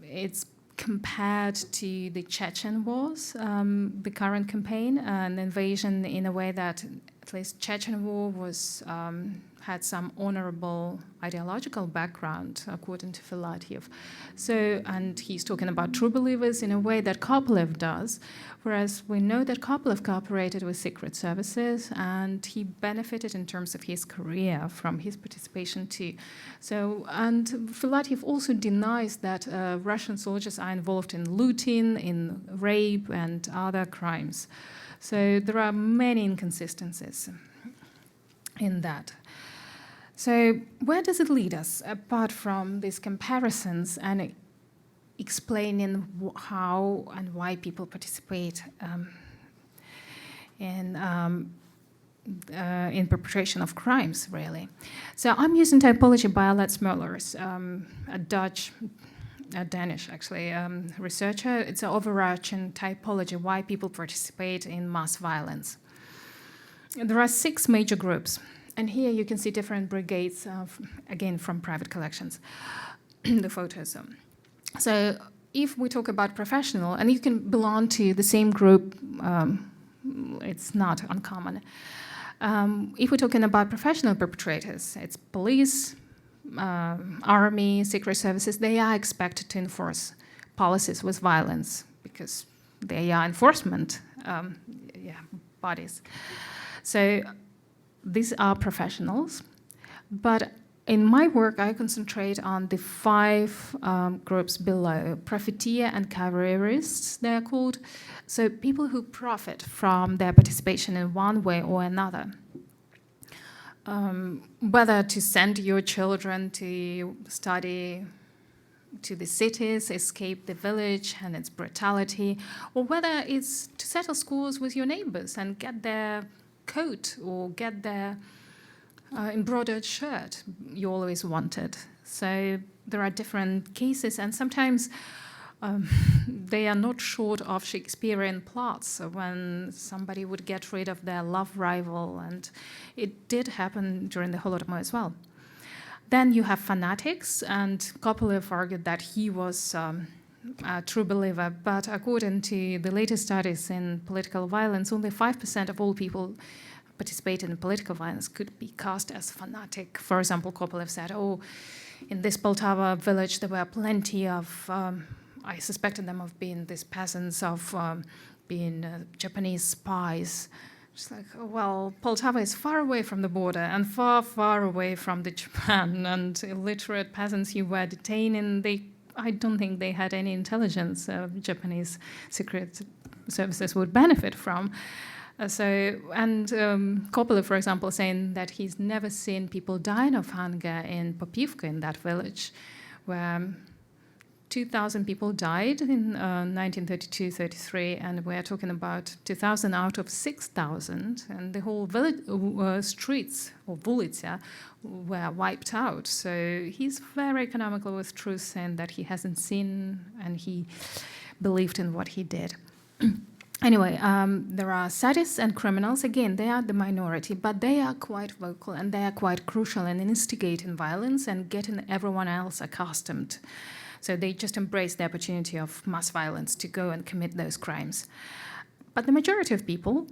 it's compared to the Chechen wars, the current campaign, an invasion in a way that at least Chechen war was had some honorable ideological background, according to Filatyev. So, and he's talking about true believers in a way that Kopelev does, whereas we know that Kopelev cooperated with secret services and he benefited in terms of his career from his participation too. So, and Filatyev also denies that Russian soldiers are involved in looting, in rape and other crimes. So there are many inconsistencies in that. So where does it lead us, apart from these comparisons and explaining how and why people participate in perpetration of crimes, really? So I'm using typology by Alex Mullers, a Danish, actually, researcher. It's an overarching typology, why people participate in mass violence. There are 6 major groups, and here you can see different brigades, again, from private collections, the photos. So if we talk about professional, and you can belong to the same group, it's not uncommon. If we're talking about professional perpetrators, it's police, army, secret services. They are expected to enforce policies with violence because they are enforcement bodies. So these are professionals, but in my work, I concentrate on the 5 groups below: profiteer and careerists, they are called. So people who profit from their participation in one way or another. Whether to send your children to study to the cities, escape the village and its brutality, or whether it's to settle scores with your neighbors and get their coat or get their embroidered shirt you always wanted. So there are different cases, and sometimes they are not short of Shakespearean plots when somebody would get rid of their love rival, and it did happen during the Holodomor as well. Then you have fanatics, and Kopelev argued that he was a true believer, but according to the latest studies in political violence, only 5% of all people participating in political violence could be cast as fanatic. For example, Kopelev said, in this Poltava village there were plenty of, I suspected them of being these peasants, of being Japanese spies. It's like, well, Poltava is far away from the border and far, far away from the Japan, and illiterate peasants you were detaining, I don't think they had any intelligence Japanese secret services would benefit from. Kopelev, for example, saying that he's never seen people dying of hunger in Popivka, in that village, where 2,000 people died in 1932-33, and we're talking about 2,000 out of 6,000, and the whole village streets, or vulitsa, were wiped out. So he's very economical with truth, saying that he hasn't seen, and he believed in what he did. Anyway, there are sadists and criminals. Again, they are the minority, but they are quite vocal, and they are quite crucial in instigating violence and getting everyone else accustomed. So they just embrace the opportunity of mass violence to go and commit those crimes. But the majority of people,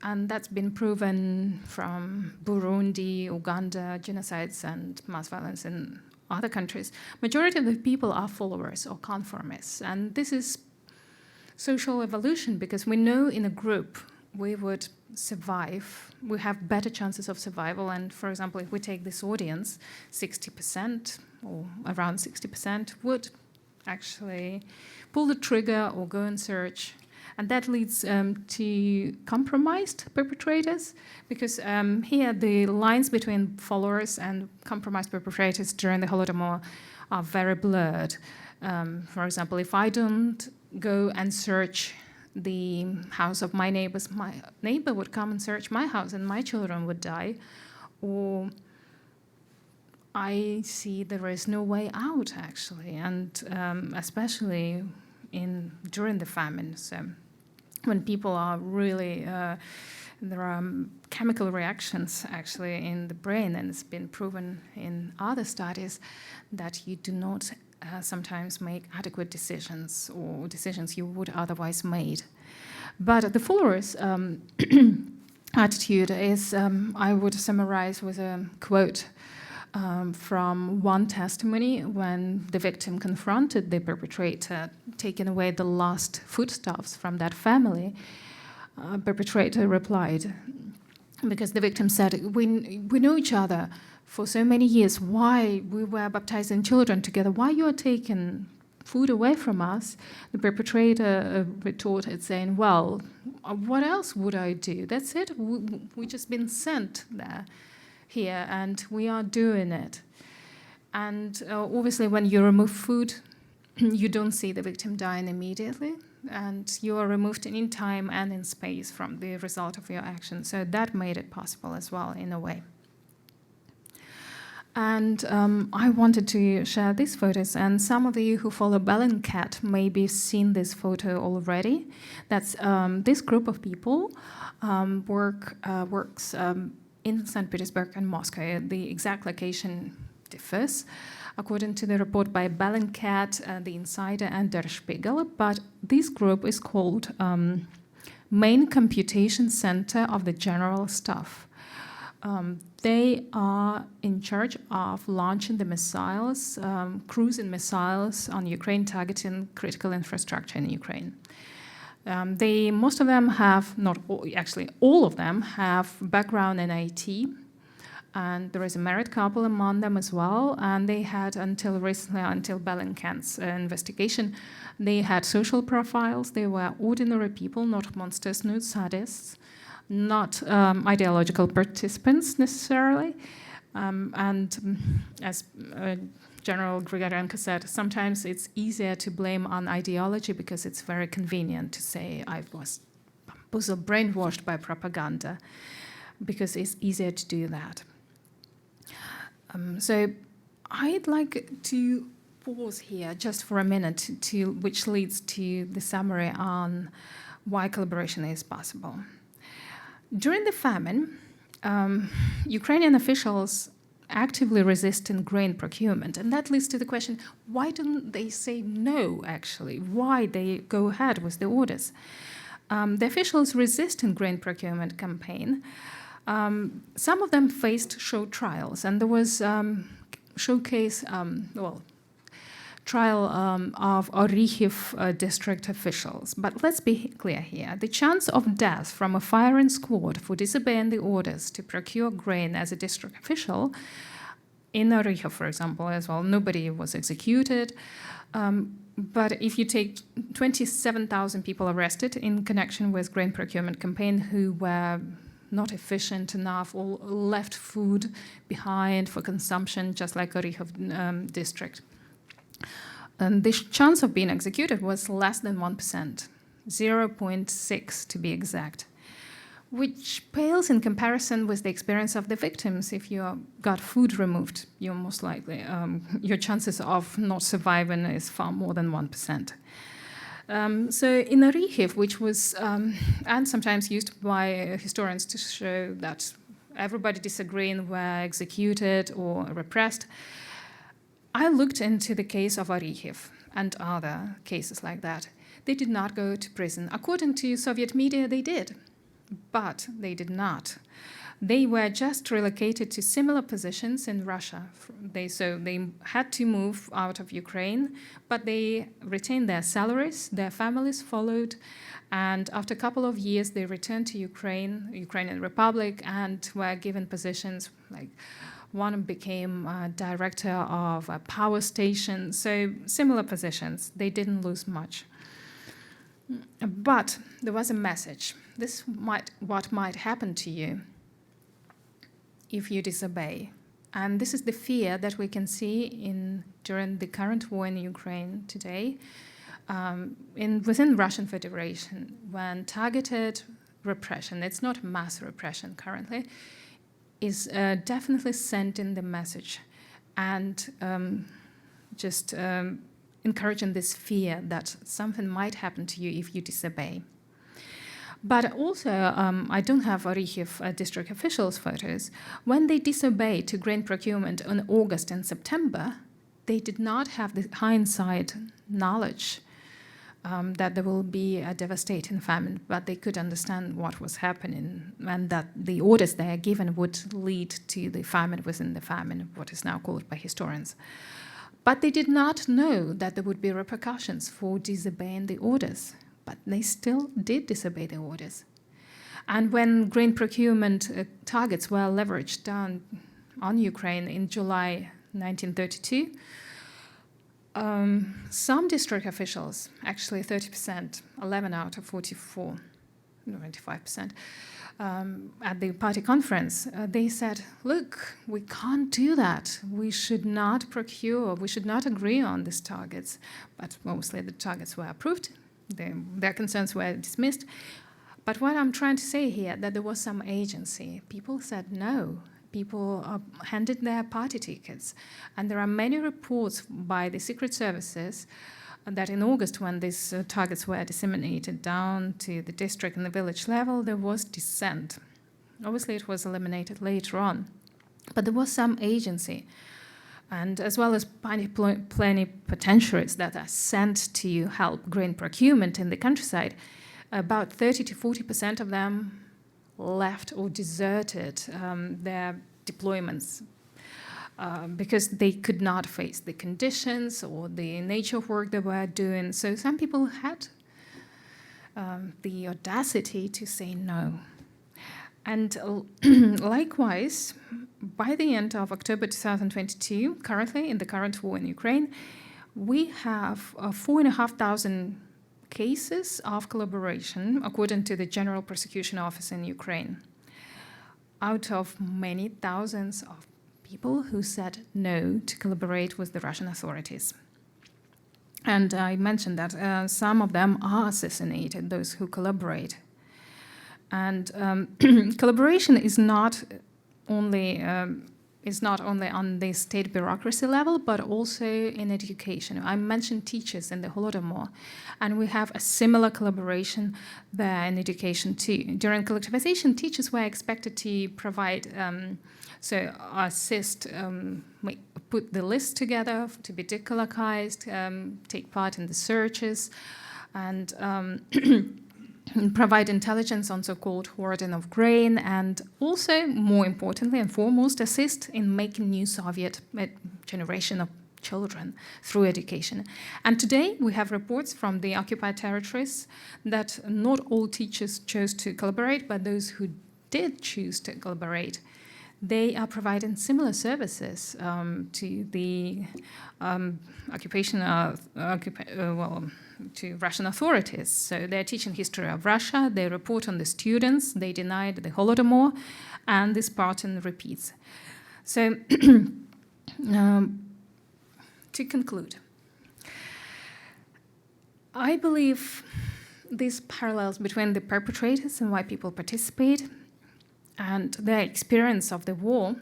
and that's been proven from Burundi, Uganda, genocides and mass violence in other countries, majority of the people are followers or conformists. And this is social evolution, because we know in a group we would survive, we have better chances of survival. And for example, if we take this audience, 60% or around 60% would actually pull the trigger or go and search. And that leads to compromised perpetrators, because here the lines between followers and compromised perpetrators during the Holodomor are very blurred. For example, if I don't go and search the house of my neighbors, my neighbor would come and search my house and my children would die. Or I see there is no way out, actually, and especially during the famine. So when people are really, there are chemical reactions actually in the brain, and it's been proven in other studies that you do not sometimes make adequate decisions, or decisions you would otherwise made. But the followers' attitude is, I would summarize with a quote from one testimony when the victim confronted the perpetrator, taking away the last foodstuffs from that family. Perpetrator replied, because the victim said, we know each other for so many years, why we were baptizing children together, why you are taking food away from us? The perpetrator retorted, saying, well, what else would I do? That's it, we just been sent there, here, and we are doing it. And obviously when you remove food, you don't see the victim dying immediately, and you are removed in time and in space from the result of your action. So that made it possible as well, in a way. And I wanted to share these photos, and some of you who follow Bellingcat maybe seen this photo already. That's this group of people works in St. Petersburg and Moscow. The exact location differs, according to the report by Bellingcat, The Insider, and Der Spiegel. But this group is called Main Computation Center of the General Staff. They are in charge of launching the missiles, cruising missiles on Ukraine, targeting critical infrastructure in Ukraine. Most of them have, not all, actually all of them have background in IT, and there is a married couple among them as well. And they had until recently, until Bellingcat's investigation, they had social profiles. They were ordinary people, not monsters, no sadists, not ideological participants necessarily. As General Grigorenko said, sometimes it's easier to blame on ideology because it's very convenient to say I was brainwashed by propaganda, because it's easier to do that. So I'd like to pause here just for a minute, which leads to the summary on why collaboration is possible. During the famine, Ukrainian officials actively resisted grain procurement, and that leads to the question, why didn't they say no, actually? Why they go ahead with the orders? The officials resisting grain procurement campaign, some of them faced show trials, and there was trial of Orikhiv district officials. But let's be clear here. The chance of death from a firing squad for disobeying the orders to procure grain as a district official, in Orikhiv, for example, as well, nobody was executed. But if you take 27,000 people arrested in connection with grain procurement campaign who were not efficient enough or left food behind for consumption, just like Orikhiv district, and the chance of being executed was less than 1%, 0.6 to be exact, which pales in comparison with the experience of the victims. If you got food removed, you're most likely, your chances of not surviving is far more than 1%. So in Orikhiv, which was, and sometimes used by historians to show that everybody disagreeing were executed or repressed, I looked into the case of Orikhiv and other cases like that. They did not go to prison. According to Soviet media, they did, but they did not. They were just relocated to similar positions in Russia. So they had to move out of Ukraine, but they retained their salaries, their families followed, and after a couple of years, they returned to Ukrainian Republic, and were given positions like one became director of a power station, so similar positions. They didn't lose much. But there was a message. This what might happen to you if you disobey. And this is the fear that we can see during the current war in Ukraine today, within Russian Federation, when targeted repression, it's not mass repression currently, is definitely sending the message and just encouraging this fear that something might happen to you if you disobey. But also, I don't have Orikhiv district officials' photos. When they disobeyed to grain procurement in August and September, they did not have the hindsight knowledge that there will be a devastating famine, but they could understand what was happening and that the orders they are given would lead to the famine within the famine, what is now called by historians. But they did not know that there would be repercussions for disobeying the orders, but they still did disobey the orders. And when grain procurement targets were leveraged down on Ukraine in July 1932, some district officials, actually 30%, 11 out of 44, 95%, at the party conference, they said, look, we can't do that. We should not procure, we should not agree on these targets. But mostly the targets were approved, their concerns were dismissed. But what I'm trying to say here, that there was some agency. People said, no, people handed their party tickets. And there are many reports by the secret services that in August, when these targets were disseminated down to the district and the village level, there was dissent. Obviously, it was eliminated later on. But there was some agency. And as well as plenipotentiaries that are sent to help grain procurement in the countryside, about 30 to 40% of them left or deserted their deployments because they could not face the conditions or the nature of work they were doing. So some people had the audacity to say no. And likewise, by the end of October 2022, currently in the current war in Ukraine, we have 4,500 cases of collaboration, according to the General Prosecution Office in Ukraine, out of many thousands of people who said no to collaborate with the Russian authorities. And I mentioned that some of them are assassinated, those who collaborate. And collaboration is not only on the state bureaucracy level, but also in education. I mentioned teachers in the Holodomor, and we have a similar collaboration there in education too. During collectivization, teachers were expected to provide, assist, put the list together to be decolocized, take part in the searches, and provide intelligence on so-called hoarding of grain, and also, more importantly and foremost, assist in making new Soviet generation of children through education. And today we have reports from the occupied territories that not all teachers chose to collaborate, but those who did choose to collaborate, they are providing similar services to the to Russian authorities. So they're teaching history of Russia, they report on the students, they denied the Holodomor, and this pattern repeats. So to conclude, I believe these parallels between the perpetrators and why people participate and their experience of the war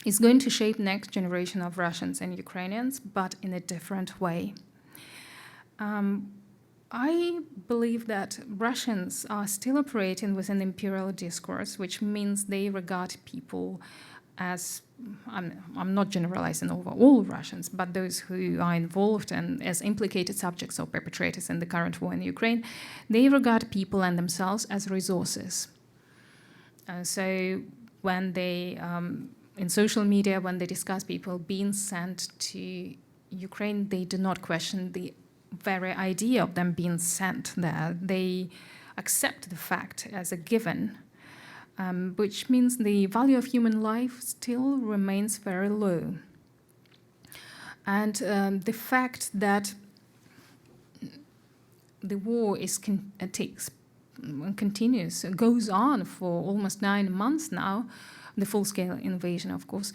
is going to shape next generation of Russians and Ukrainians, but in a different way. I believe that Russians are still operating within imperial discourse, which means they regard people as, I'm not generalizing over all Russians, but those who are involved and as implicated subjects or perpetrators in the current war in Ukraine, they regard people and themselves as resources. So when they, in social media, when they discuss people being sent to Ukraine, they do not question the very idea of them being sent there. They accept the fact as a given, which means the value of human life still remains very low. And the fact that the war continues, goes on for almost 9 months now, the full-scale invasion, of course,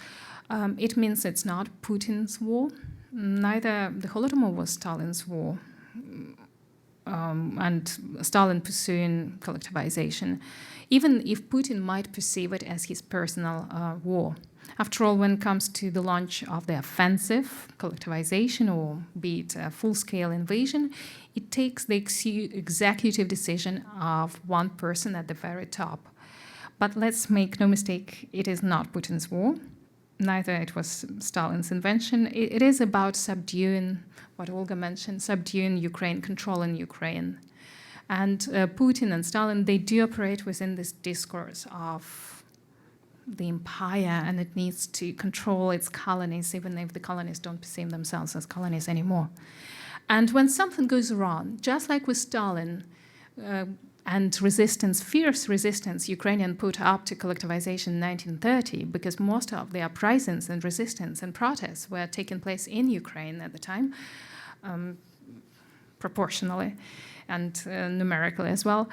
it means it's not Putin's war. Neither the Holodomor was Stalin's war, and Stalin pursuing collectivization, even if Putin might perceive it as his personal war. After all, when it comes to the launch of the offensive, collectivization, or be it a full-scale invasion, it takes the executive decision of one person at the very top. But let's make no mistake, it is not Putin's war. Neither it was Stalin's invention. It is about subduing, what Olga mentioned, subduing Ukraine, controlling Ukraine. And Putin and Stalin, they do operate within this discourse of the empire, and it needs to control its colonies, even if the colonies don't perceive themselves as colonies anymore. And when something goes wrong, just like with Stalin, and resistance, fierce resistance, Ukrainian put up to collectivization in 1930, because most of the uprisings and resistance and protests were taking place in Ukraine at the time, proportionally and numerically as well.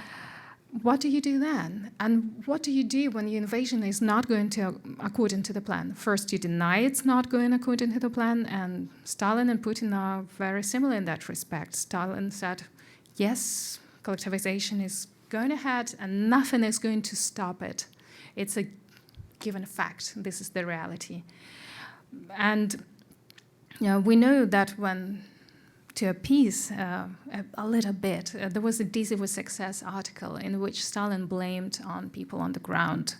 What do you do then? And what do you do when your invasion is not going to according to the plan? First, you deny it's not going according to the plan, and Stalin and Putin are very similar in that respect. Stalin said, yes, collectivization is going ahead and nothing is going to stop it. It's a given fact. This is the reality. And we know that when, to appease a little bit, there was a Dizzy with Success article in which Stalin blamed on people on the ground.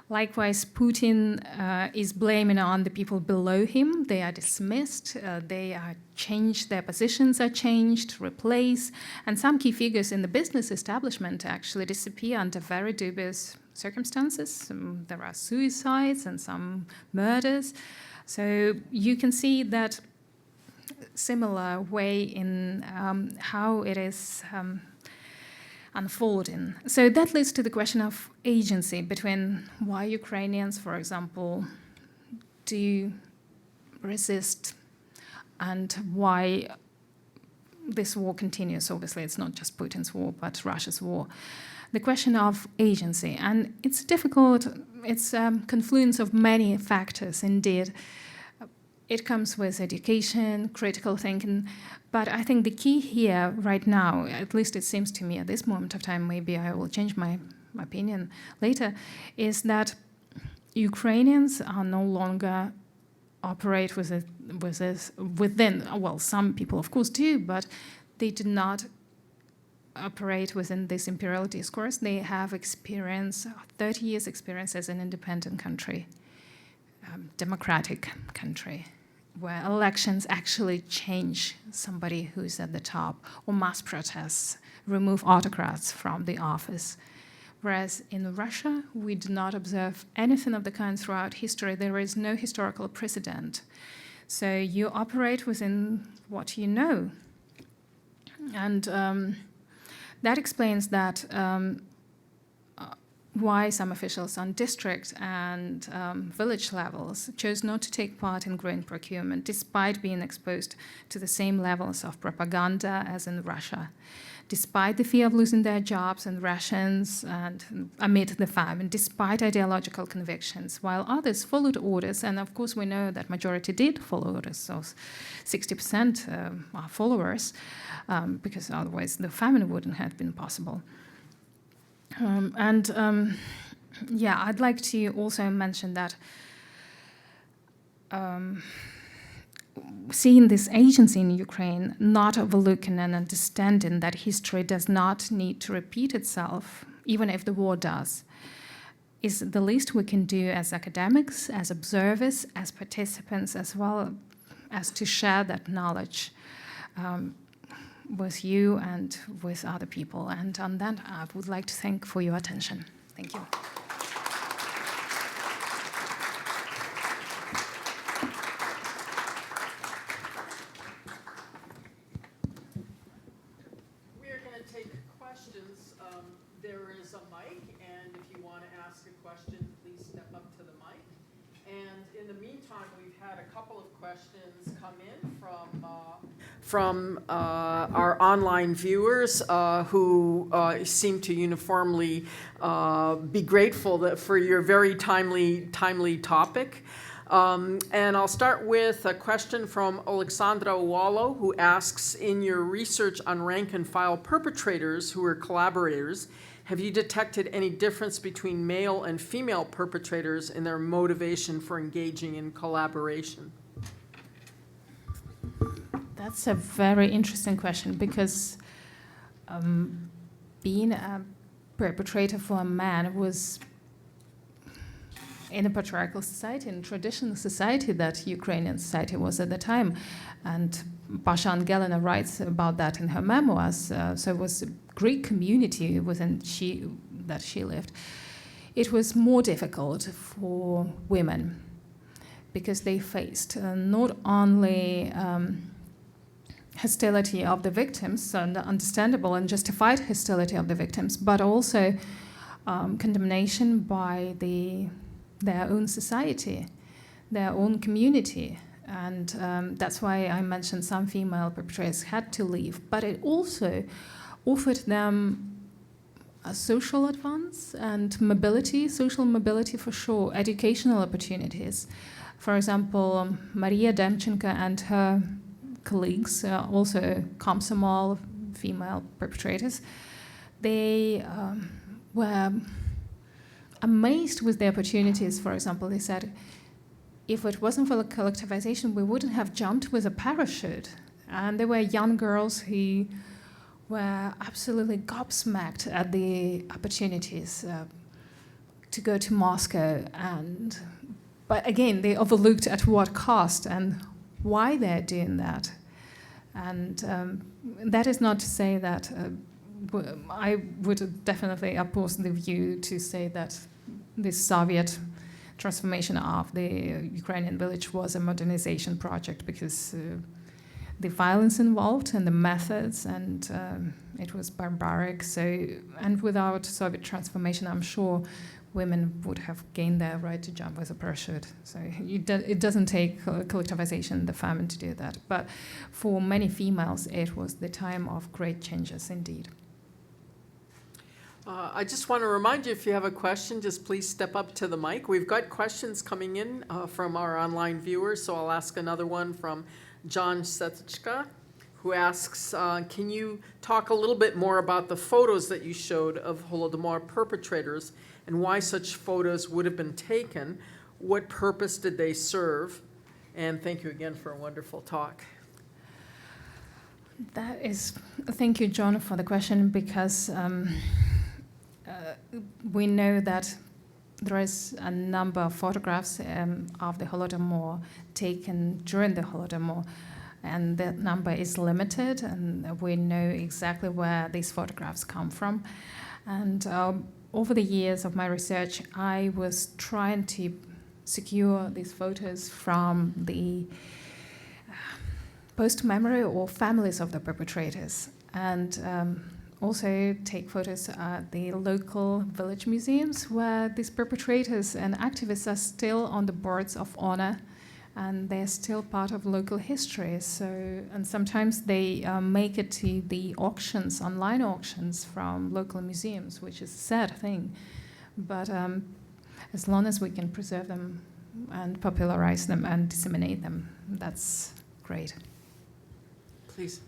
Likewise, Putin is blaming on the people below him. They are dismissed, they are changed, their positions are changed, replaced, and some key figures in the business establishment actually disappear under very dubious circumstances. There are suicides and some murders. So you can see that similar way in how it is unfolding. So that leads to the question of agency between why Ukrainians, for example, do resist and why this war continues. Obviously, it's not just Putin's war, but Russia's war. The question of agency, and it's difficult, it's a confluence of many factors indeed. It comes with education, critical thinking, but I think the key here right now, at least it seems to me at this moment of time, maybe I will change my opinion later, is that Ukrainians are no longer operate within, well, some people of course do, but they do not operate within this imperial discourse. They have experience, 30 years experience as an independent country, democratic country, where elections actually change somebody who's at the top, or mass protests remove autocrats from the office. Whereas in Russia, we do not observe anything of the kind throughout history. There is no historical precedent. So you operate within what you know. And that explains that why some officials on district and village levels chose not to take part in grain procurement, despite being exposed to the same levels of propaganda as in Russia, despite the fear of losing their jobs and rations and amid the famine, despite ideological convictions, while others followed orders. And of course, we know that majority did follow orders, so 60% are followers, because otherwise the famine wouldn't have been possible. I'd like to also mention that seeing this agency in Ukraine, not overlooking and understanding that history does not need to repeat itself, even if the war does, is the least we can do as academics, as observers, as participants, as well as to share that knowledge with you and with other people. And on that, I would like to thank for your attention. Thank you. We're going to take questions. There is a mic, and if you want to ask a question, please step up to the mic. And in the meantime, we've had a couple of questions come in from our online viewers who seem to uniformly be grateful for your very timely topic. And I'll start with a question from Alexandra Wallo, who asks, in your research on rank-and-file perpetrators who are collaborators, have you detected any difference between male and female perpetrators in their motivation for engaging in collaboration? That's a very interesting question, because being a perpetrator for a man was, in a patriarchal society, in a traditional society that Ukrainian society was at the time. And Pasha Angelina writes about that in her memoirs. So it was a Greek community within that she lived. It was more difficult for women because they faced not only hostility of the victims, and understandable and justified hostility of the victims, but also condemnation by their own society, their own community. And that's why I mentioned some female perpetrators had to leave. But it also offered them a social advance and mobility, social mobility for sure, educational opportunities. For example, Maria Demchenko and her colleagues, also Komsomol female perpetrators, they were amazed with the opportunities. For example, they said, if it wasn't for the collectivization, we wouldn't have jumped with a parachute. And there were young girls who were absolutely gobsmacked at the opportunities to go to Moscow. But again, they overlooked at what cost and why they're doing that. And that is not to say that I would definitely oppose the view to say that this Soviet transformation of the Ukrainian village was a modernization project, because the violence involved and the methods, and it was barbaric. So, and without Soviet transformation, I'm sure women would have gained their right to jump with a parachute. So it doesn't take collectivization, the famine, to do that. But for many females, it was the time of great changes indeed. I just want to remind you, if you have a question, just please step up to the mic. We've got questions coming in from our online viewers, so I'll ask another one from John Setchka, who asks, can you talk a little bit more about the photos that you showed of Holodomor perpetrators and why such photos would have been taken? What purpose did they serve? And thank you again for a wonderful talk. Thank you, John, for the question, because we know that there is a number of photographs of the Holodomor taken during the Holodomor, and that number is limited, and we know exactly where these photographs come from. And over the years of my research, I was trying to secure these photos from the post-memory or families of the perpetrators, and also take photos at the local village museums where these perpetrators and activists are still on the boards of honor, and they're still part of local history. So, and sometimes they make it to the auctions, online auctions from local museums, which is a sad thing. But as long as we can preserve them and popularize them and disseminate them, that's great. Please.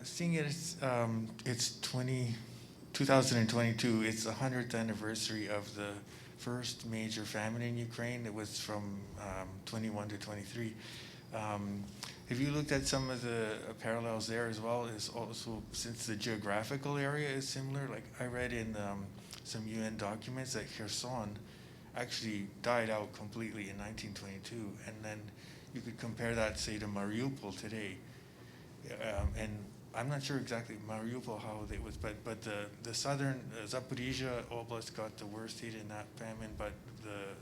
Seeing it's 2022, it's the 100th anniversary of the first major famine in Ukraine. It was from 21 to 23. Have you looked at some of the parallels there as well? Is also, since the geographical area is similar, like I read in some UN documents that Kherson actually died out completely in 1922, and then you could compare that, say, to Mariupol today. And I'm not sure exactly Mariupol how it was, but the southern Zaporizhia Oblast got the worst hit in that famine, but the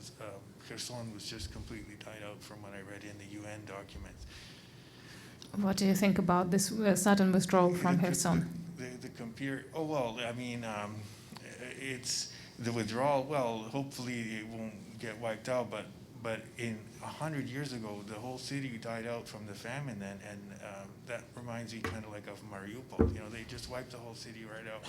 Kherson was just completely died out from what I read in the UN documents. What do you think about this sudden withdrawal from Kherson? The compare. Oh well, I mean, it's the withdrawal. Well, hopefully it won't get wiped out, but in 100 years ago, the whole city died out from the famine then, and that reminds me kind of like of Mariupol. You know, they just wiped the whole city right out.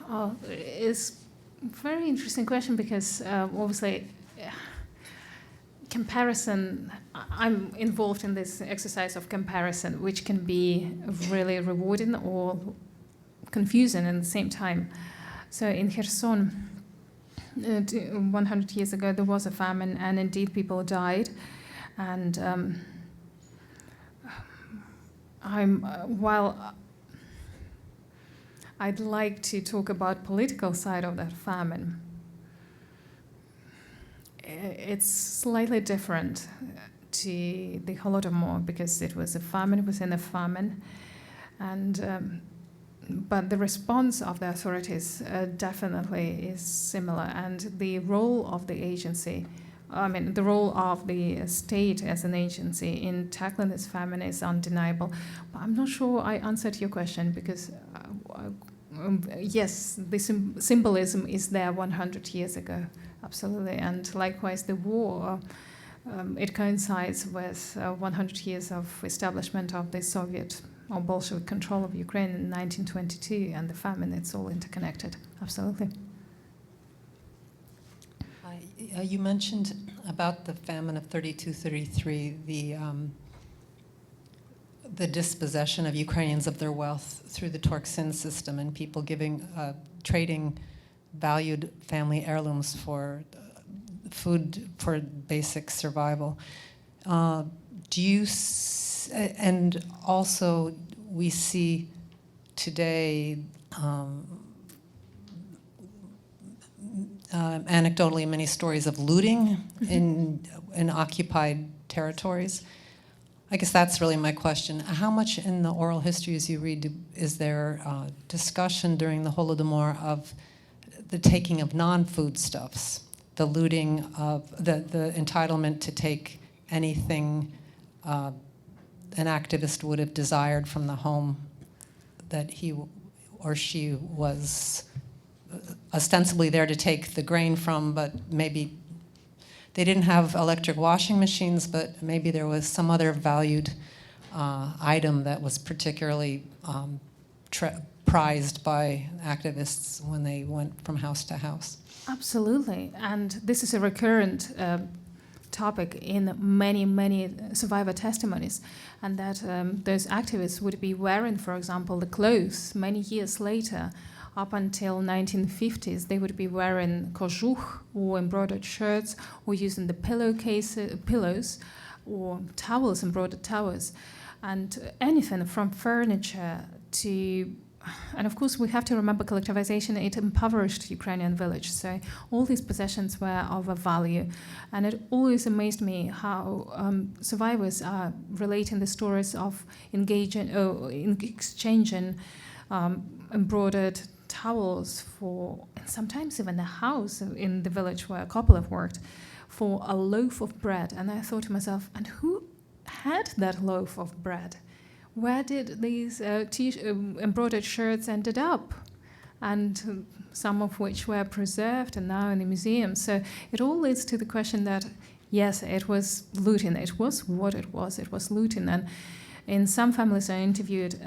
Oh, it's a very interesting question, because obviously comparison, I'm involved in this exercise of comparison, which can be really rewarding or confusing at the same time. So in Kherson, 100 years ago, there was a famine, and indeed people died. And while I'd like to talk about political side of that famine, it's slightly different to the Holodomor, because it was a famine within a famine, and but the response of the authorities definitely is similar, and the role of the agency, the role of the state as an agency in tackling this famine is undeniable. But I'm not sure I answered your question, because yes, the symbolism is there 100 years ago, absolutely, and likewise the war. It coincides with 100 years of establishment of the Soviet or Bolshevik control of Ukraine in 1922, and the famine, it's all interconnected, absolutely. You mentioned about the famine of 32-33, the dispossession of Ukrainians of their wealth through the Torksin system and people trading valued family heirlooms for food for basic survival. And also we see today, anecdotally, many stories of looting in occupied territories. I guess that's really my question. How much in the oral histories you read is there discussion during the Holodomor of the taking of non-foodstuffs, the looting of the entitlement to take anything an activist would have desired from the home that he or she was ostensibly there to take the grain from, but maybe they didn't have electric washing machines, but maybe there was some other valued item that was particularly prized by activists when they went from house to house. Absolutely, and this is a recurrent topic in many, many survivor testimonies, and that those activists would be wearing, for example, the clothes many years later. Up until 1950s, they would be wearing kožuch, or embroidered shirts, or using the pillows, or towels, embroidered towels, and anything from furniture to. And of course, we have to remember collectivization, it impoverished Ukrainian village. So all these possessions were of a value. And it always amazed me how survivors are relating the stories of exchanging embroidered towels for, and sometimes even a house in the village where a couple have worked, for a loaf of bread. And I thought to myself, and who had that loaf of bread? Where did these embroidered shirts ended up? And some of which were preserved and now in the museum. So it all leads to the question that, yes, it was looting. It was what it was looting. And in some families I interviewed,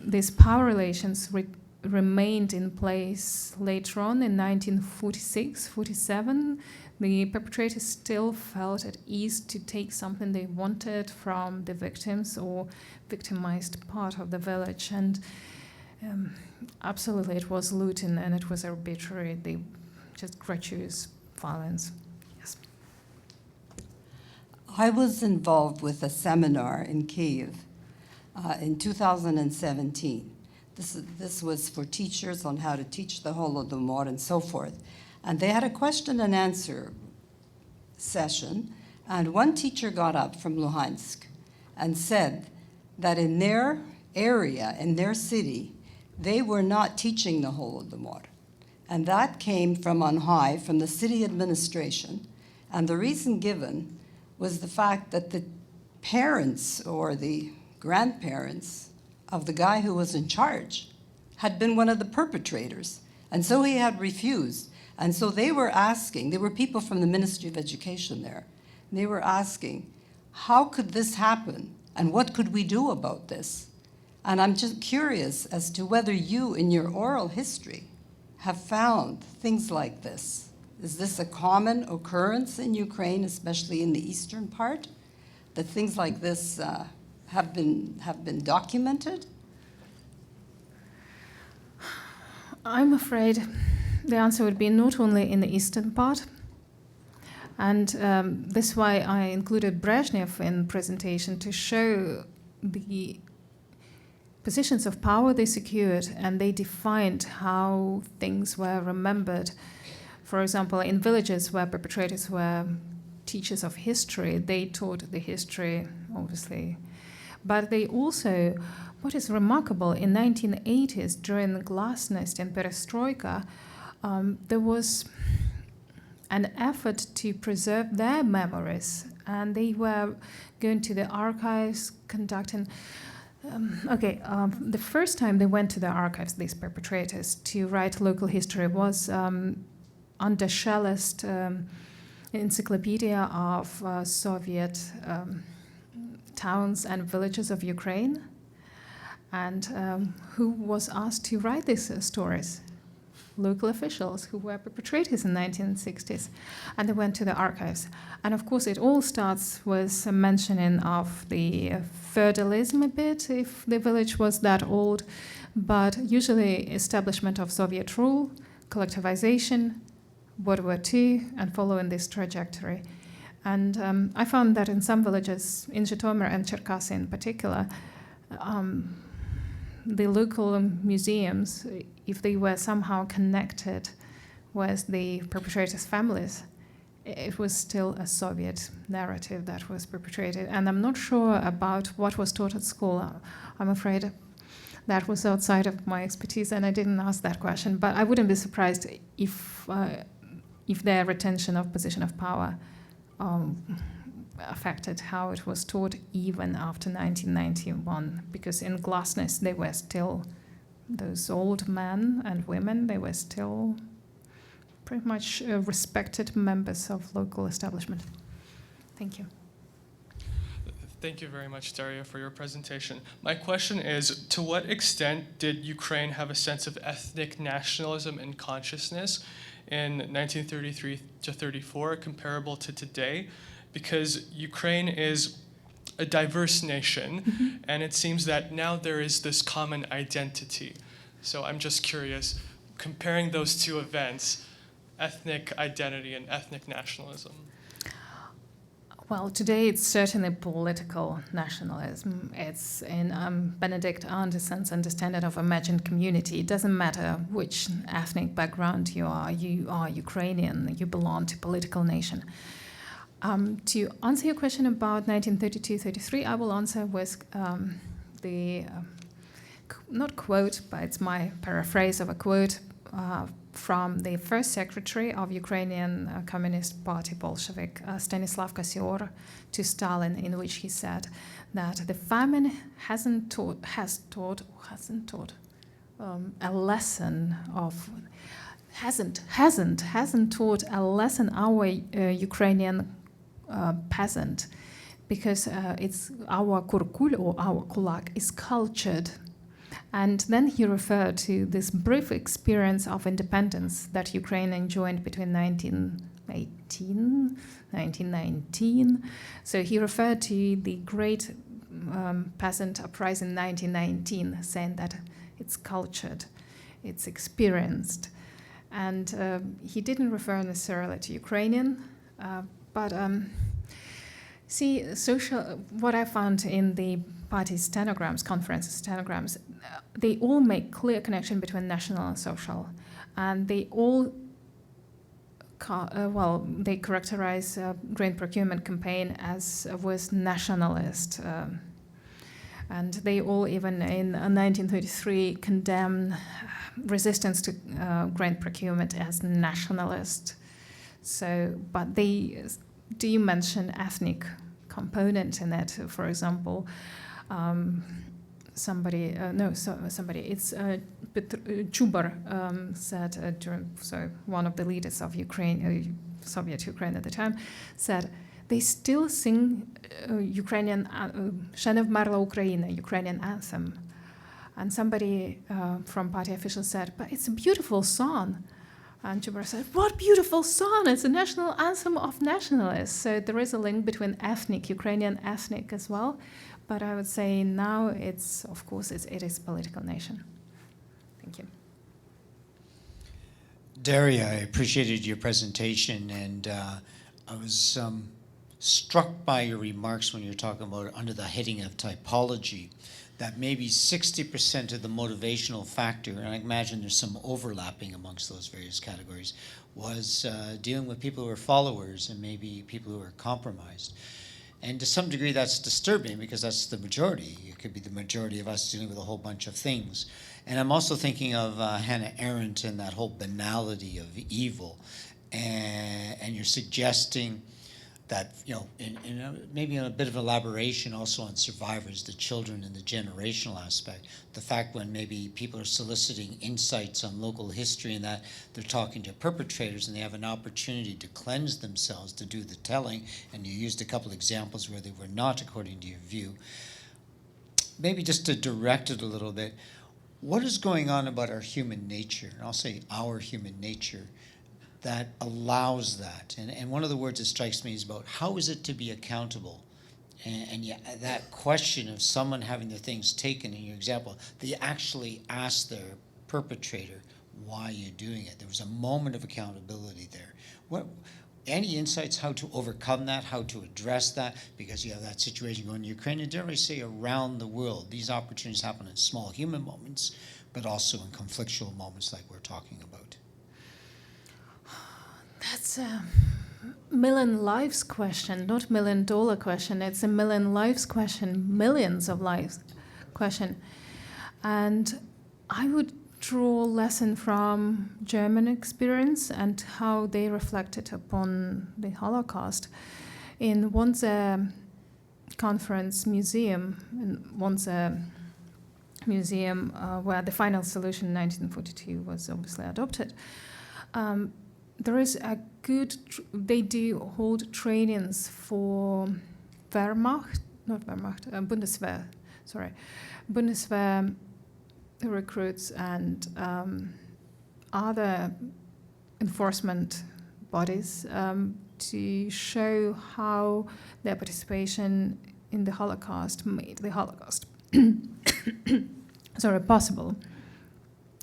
these power relations remained in place later on in 1946, 47. The perpetrators still felt at ease to take something they wanted from the victims or victimized part of the village. And absolutely, it was looting and it was arbitrary, just gratuitous violence. Yes. I was involved with a seminar in Kyiv in 2017. This was for teachers on how to teach the Holodomor and so forth. And they had a question and answer session, and one teacher got up from Luhansk and said that in their area, in their city, they were not teaching the Holodomor. And that came from on high, from the city administration. And the reason given was the fact that the parents or the grandparents of the guy who was in charge had been one of the perpetrators. And so he had refused. And so they were asking, there were people from the Ministry of Education there, and they were asking, how could this happen? And what could we do about this? And I'm just curious as to whether you, in your oral history, have found things like this. Is this a common occurrence in Ukraine, especially in the eastern part, that things like this have been documented? I'm afraid the answer would be not only in the eastern part, and that's why I included Brezhnev in presentation to show the positions of power they secured, and they defined how things were remembered. For example, in villages where perpetrators were teachers of history, they taught the history, obviously. But they also, what is remarkable, in 1980s, during the Glasnost and Perestroika, there was an effort to preserve their memories, and they were going to the archives, conducting. The first time they went to the archives, these perpetrators, to write local history was under Shellest Encyclopedia of Soviet towns and villages of Ukraine, and who was asked to write these stories. local officials who were perpetrators in the 1960s, and they went to the archives. And of course, it all starts with a mentioning of the feudalism a bit, if the village was that old, but usually establishment of Soviet rule, collectivization, World War II, and following this trajectory. And I found that in some villages, in Zhytomyr and Cherkasy in particular, the local museums, if they were somehow connected with the perpetrators' families, it was still a Soviet narrative that was perpetrated. And I'm not sure about what was taught at school. I'm afraid that was outside of my expertise, and I didn't ask that question. But I wouldn't be surprised if their retention of position of power affected how it was taught even after 1991, because in Glasnost they were still, those old men and women, they were still pretty much respected members of local establishment. Thank you. Thank you very much, Daria, for your presentation. My question is, to what extent did Ukraine have a sense of ethnic nationalism and consciousness in 1933 to 34 comparable to today? Because Ukraine is a diverse nation, and it seems that now there is this common identity. So I'm just curious, comparing those two events, ethnic identity and ethnic nationalism. Well, today it's certainly political nationalism. It's in Benedict Anderson's understanding of imagined community. It doesn't matter which ethnic background you are Ukrainian, you belong to political nation. To answer your question about 1932-33, I will answer with not quote, but it's my paraphrase of a quote from the first secretary of Ukrainian Communist Party Bolshevik, Stanislav Kasior, to Stalin, in which he said that the famine hasn't taught a lesson of hasn't taught a lesson our Ukrainian peasant, because it's our kurkul or our kulak is cultured. And then he referred to this brief experience of independence that Ukraine enjoyed between 1918, 1919. So he referred to the great peasant uprising in 1919, saying that it's cultured, it's experienced. And he didn't refer necessarily to Ukrainian, but what I found in the party stenograms, conference stenograms, they all make clear connection between national and social, and they all they characterize grain procurement campaign as was nationalist, and they all even in 1933 condemn resistance to grain procurement as nationalist. So, but they do mention ethnic component in it. For example, it's Chubar said one of the leaders of Ukraine, Soviet Ukraine at the time, said they still sing Ukrainian "Ще не вмерла Україна," Ukrainian anthem. And somebody from party officials said, but it's a beautiful song. And Chubar said, what beautiful song! It's a national anthem of nationalists. So there is a link between ethnic, Ukrainian ethnic as well. But I would say now it is a political nation. Thank you. Daria, I appreciated your presentation, and I was struck by your remarks when you were talking about under the heading of typology, that maybe 60% of the motivational factor, and I imagine there's some overlapping amongst those various categories, was dealing with people who are followers and maybe people who are compromised. And to some degree that's disturbing, because that's the majority. It could be the majority of us dealing with a whole bunch of things. And I'm also thinking of Hannah Arendt and that whole banality of evil. And you're suggesting that, maybe in a bit of elaboration also on survivors, the children and the generational aspect, the fact when maybe people are soliciting insights on local history and that they're talking to perpetrators and they have an opportunity to cleanse themselves to do the telling, and you used a couple examples where they were not according to your view. Maybe just to direct it a little bit, what is going on about our human nature, and I'll say our human nature, that allows that? And one of the words that strikes me is about how is it to be accountable? And yeah, that question of someone having their things taken, in your example, they actually asked their perpetrator, why are you doing it? There was a moment of accountability there. Any insights how to overcome that, how to address that? Because you have that situation going in Ukraine, and dare I say around the world. These opportunities happen in small human moments, but also in conflictual moments like we're talking about. That's a million lives question, not $1 million question. It's a million lives question, millions of lives question. And I would draw a lesson from German experience and how they reflected upon the Holocaust. In Wannsee Conference Museum, in Wannsee Museum, where the final solution in 1942 was obviously adopted, there is a good, they do hold trainings for Bundeswehr recruits and other enforcement bodies to show how their participation in the Holocaust made the Holocaust possible.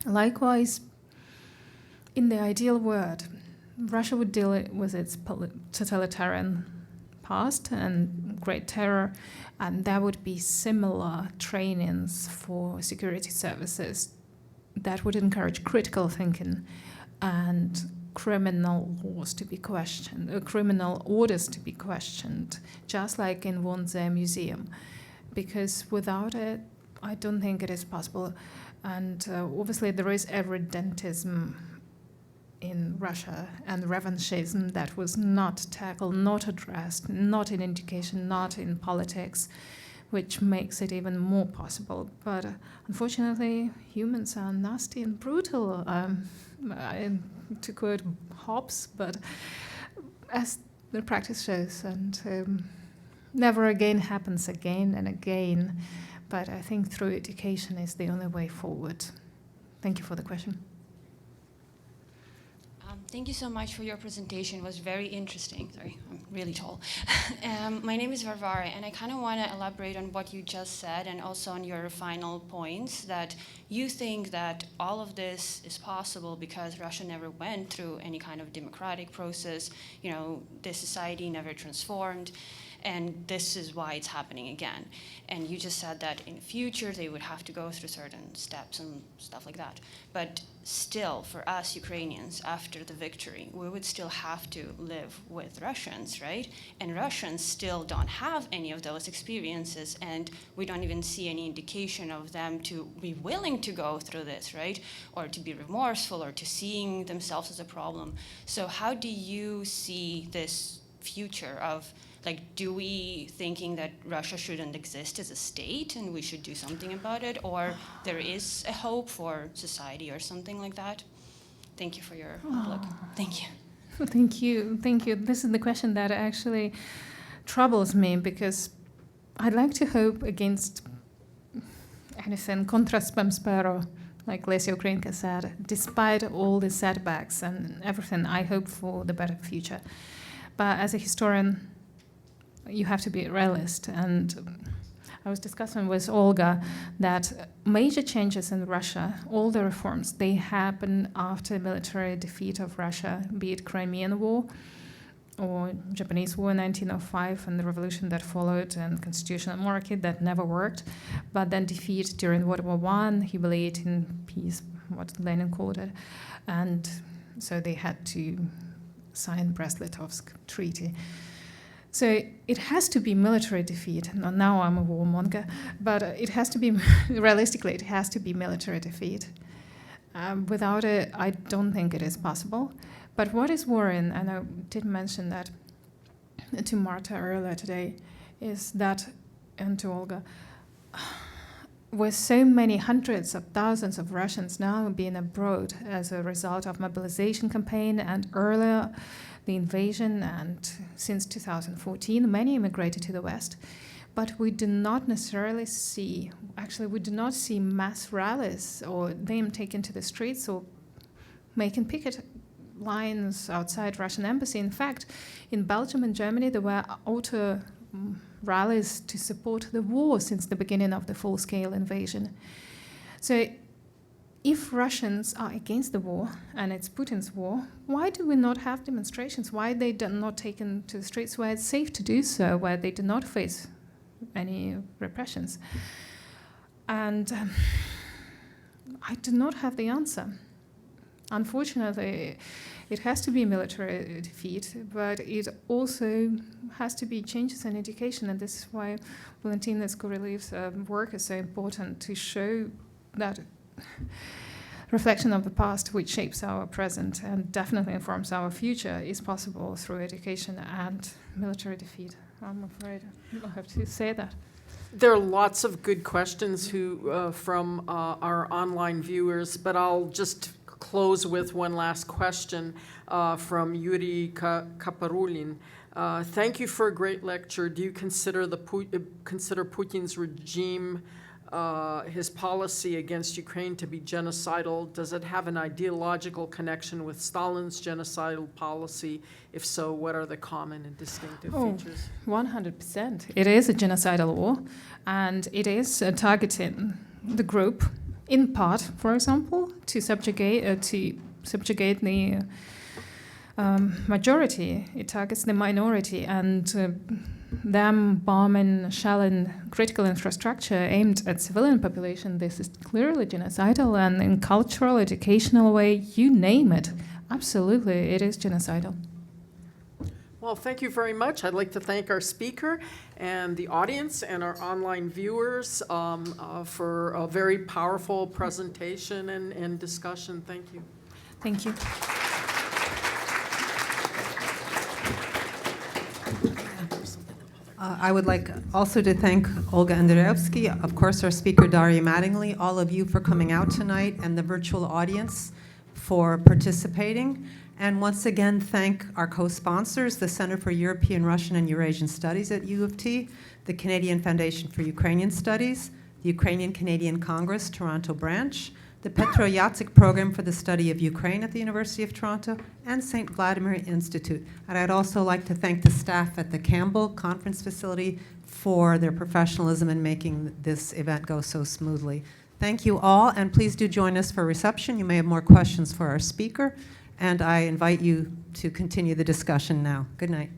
Likewise, in the ideal world, Russia would deal with its totalitarian past and great terror, and there would be similar trainings for security services that would encourage critical thinking and criminal laws to be questioned, criminal orders to be questioned, just like in Wannsee Museum. Because without it, I don't think it is possible. And obviously there is evidentism in Russia and revanchism that was not tackled, not addressed, not in education, not in politics, which makes it even more possible. But unfortunately, humans are nasty and brutal, to quote Hobbes, but as the practice shows, and never again happens again and again. But I think through education is the only way forward. Thank you for the question. Thank you so much for your presentation. It was very interesting. Sorry, I'm really tall. My name is Varvara, and I kind of want to elaborate on what you just said and also on your final points, that you think that all of this is possible because Russia never went through any kind of democratic process, this society never transformed, and this is why it's happening again. And you just said that in the future they would have to go through certain steps and stuff like that. But still, for us Ukrainians, after the victory, we would still have to live with Russians, right? And Russians still don't have any of those experiences, and we don't even see any indication of them to be willing to go through this, right? Or to be remorseful or to seeing themselves as a problem. So how do you see this future of, do we thinking that Russia shouldn't exist as a state and we should do something about it, or there is a hope for society or something like that? Thank you for your outlook. Thank you. Thank you. Thank you. This is the question that actually troubles me, because I'd like to hope against anything contra spem spero, like Lesia Ukrainka said. Despite all the setbacks and everything, I hope for the better future. But as a historian, you have to be a realist. And I was discussing with Olga that major changes in Russia, all the reforms, they happen after military defeat of Russia, be it Crimean War or Japanese War in 1905 and the revolution that followed, and constitutional monarchy that never worked, but then defeat during World War I, humiliating peace, what Lenin called it. And so they had to sign Brest-Litovsk Treaty. So it has to be military defeat. Now I'm a warmonger, but it has to be, realistically, it has to be military defeat. Without it, I don't think it is possible. But what is worrying, and I did mention that to Marta earlier today, is that, and to Olga, with so many hundreds of thousands of Russians now being abroad as a result of mobilization campaign and earlier the invasion, and since 2014, many immigrated to the West. but we do not necessarily see, actually we do not see mass rallies or them taken to the streets or making picket lines outside Russian embassy. In fact, in Belgium and Germany, there were auto rallies to support the war since the beginning of the full-scale invasion. So if Russians are against the war, and it's Putin's war, why do we not have demonstrations? Why are they not taken to the streets where it's safe to do so, where they do not face any repressions? And I do not have the answer. Unfortunately, it has to be military defeat, but it also has to be changes in education, and this is why Valentina Skorelev's work is so important, to show that reflection of the past, which shapes our present and definitely informs our future, is possible through education and military defeat. I'm afraid I have to say that. There are lots of good questions from our online viewers, but I'll just close with one last question from Yuri Kaparulin. Thank you for a great lecture. Do you consider consider Putin's regime, his policy against Ukraine, to be genocidal? Does it have an ideological connection with Stalin's genocidal policy? If so, what are the common and distinctive features? 100%. It is a genocidal war, and it is targeting the group, in part, for example, to subjugate the majority. It targets the minority, and them bombing, shelling critical infrastructure aimed at civilian population. This is clearly genocidal, and in cultural, educational way, you name it, absolutely, it is genocidal. Well, thank you very much. I'd like to thank our speaker and the audience and our online viewers for a very powerful presentation and discussion. Thank you. Thank you. I would like also to thank Olga Andreevsky, of course our speaker Daria Mattingly, all of you for coming out tonight, and the virtual audience for participating. And once again, thank our co-sponsors, the Center for European, Russian, and Eurasian Studies at U of T, the Canadian Foundation for Ukrainian Studies, the Ukrainian-Canadian Congress, Toronto branch, the Petro Yatsyk Program for the Study of Ukraine at the University of Toronto, and St. Vladimir Institute. And I'd also like to thank the staff at the Campbell Conference Facility for their professionalism in making this event go so smoothly. Thank you all, and please do join us for reception. You may have more questions for our speaker, and I invite you to continue the discussion now. Good night.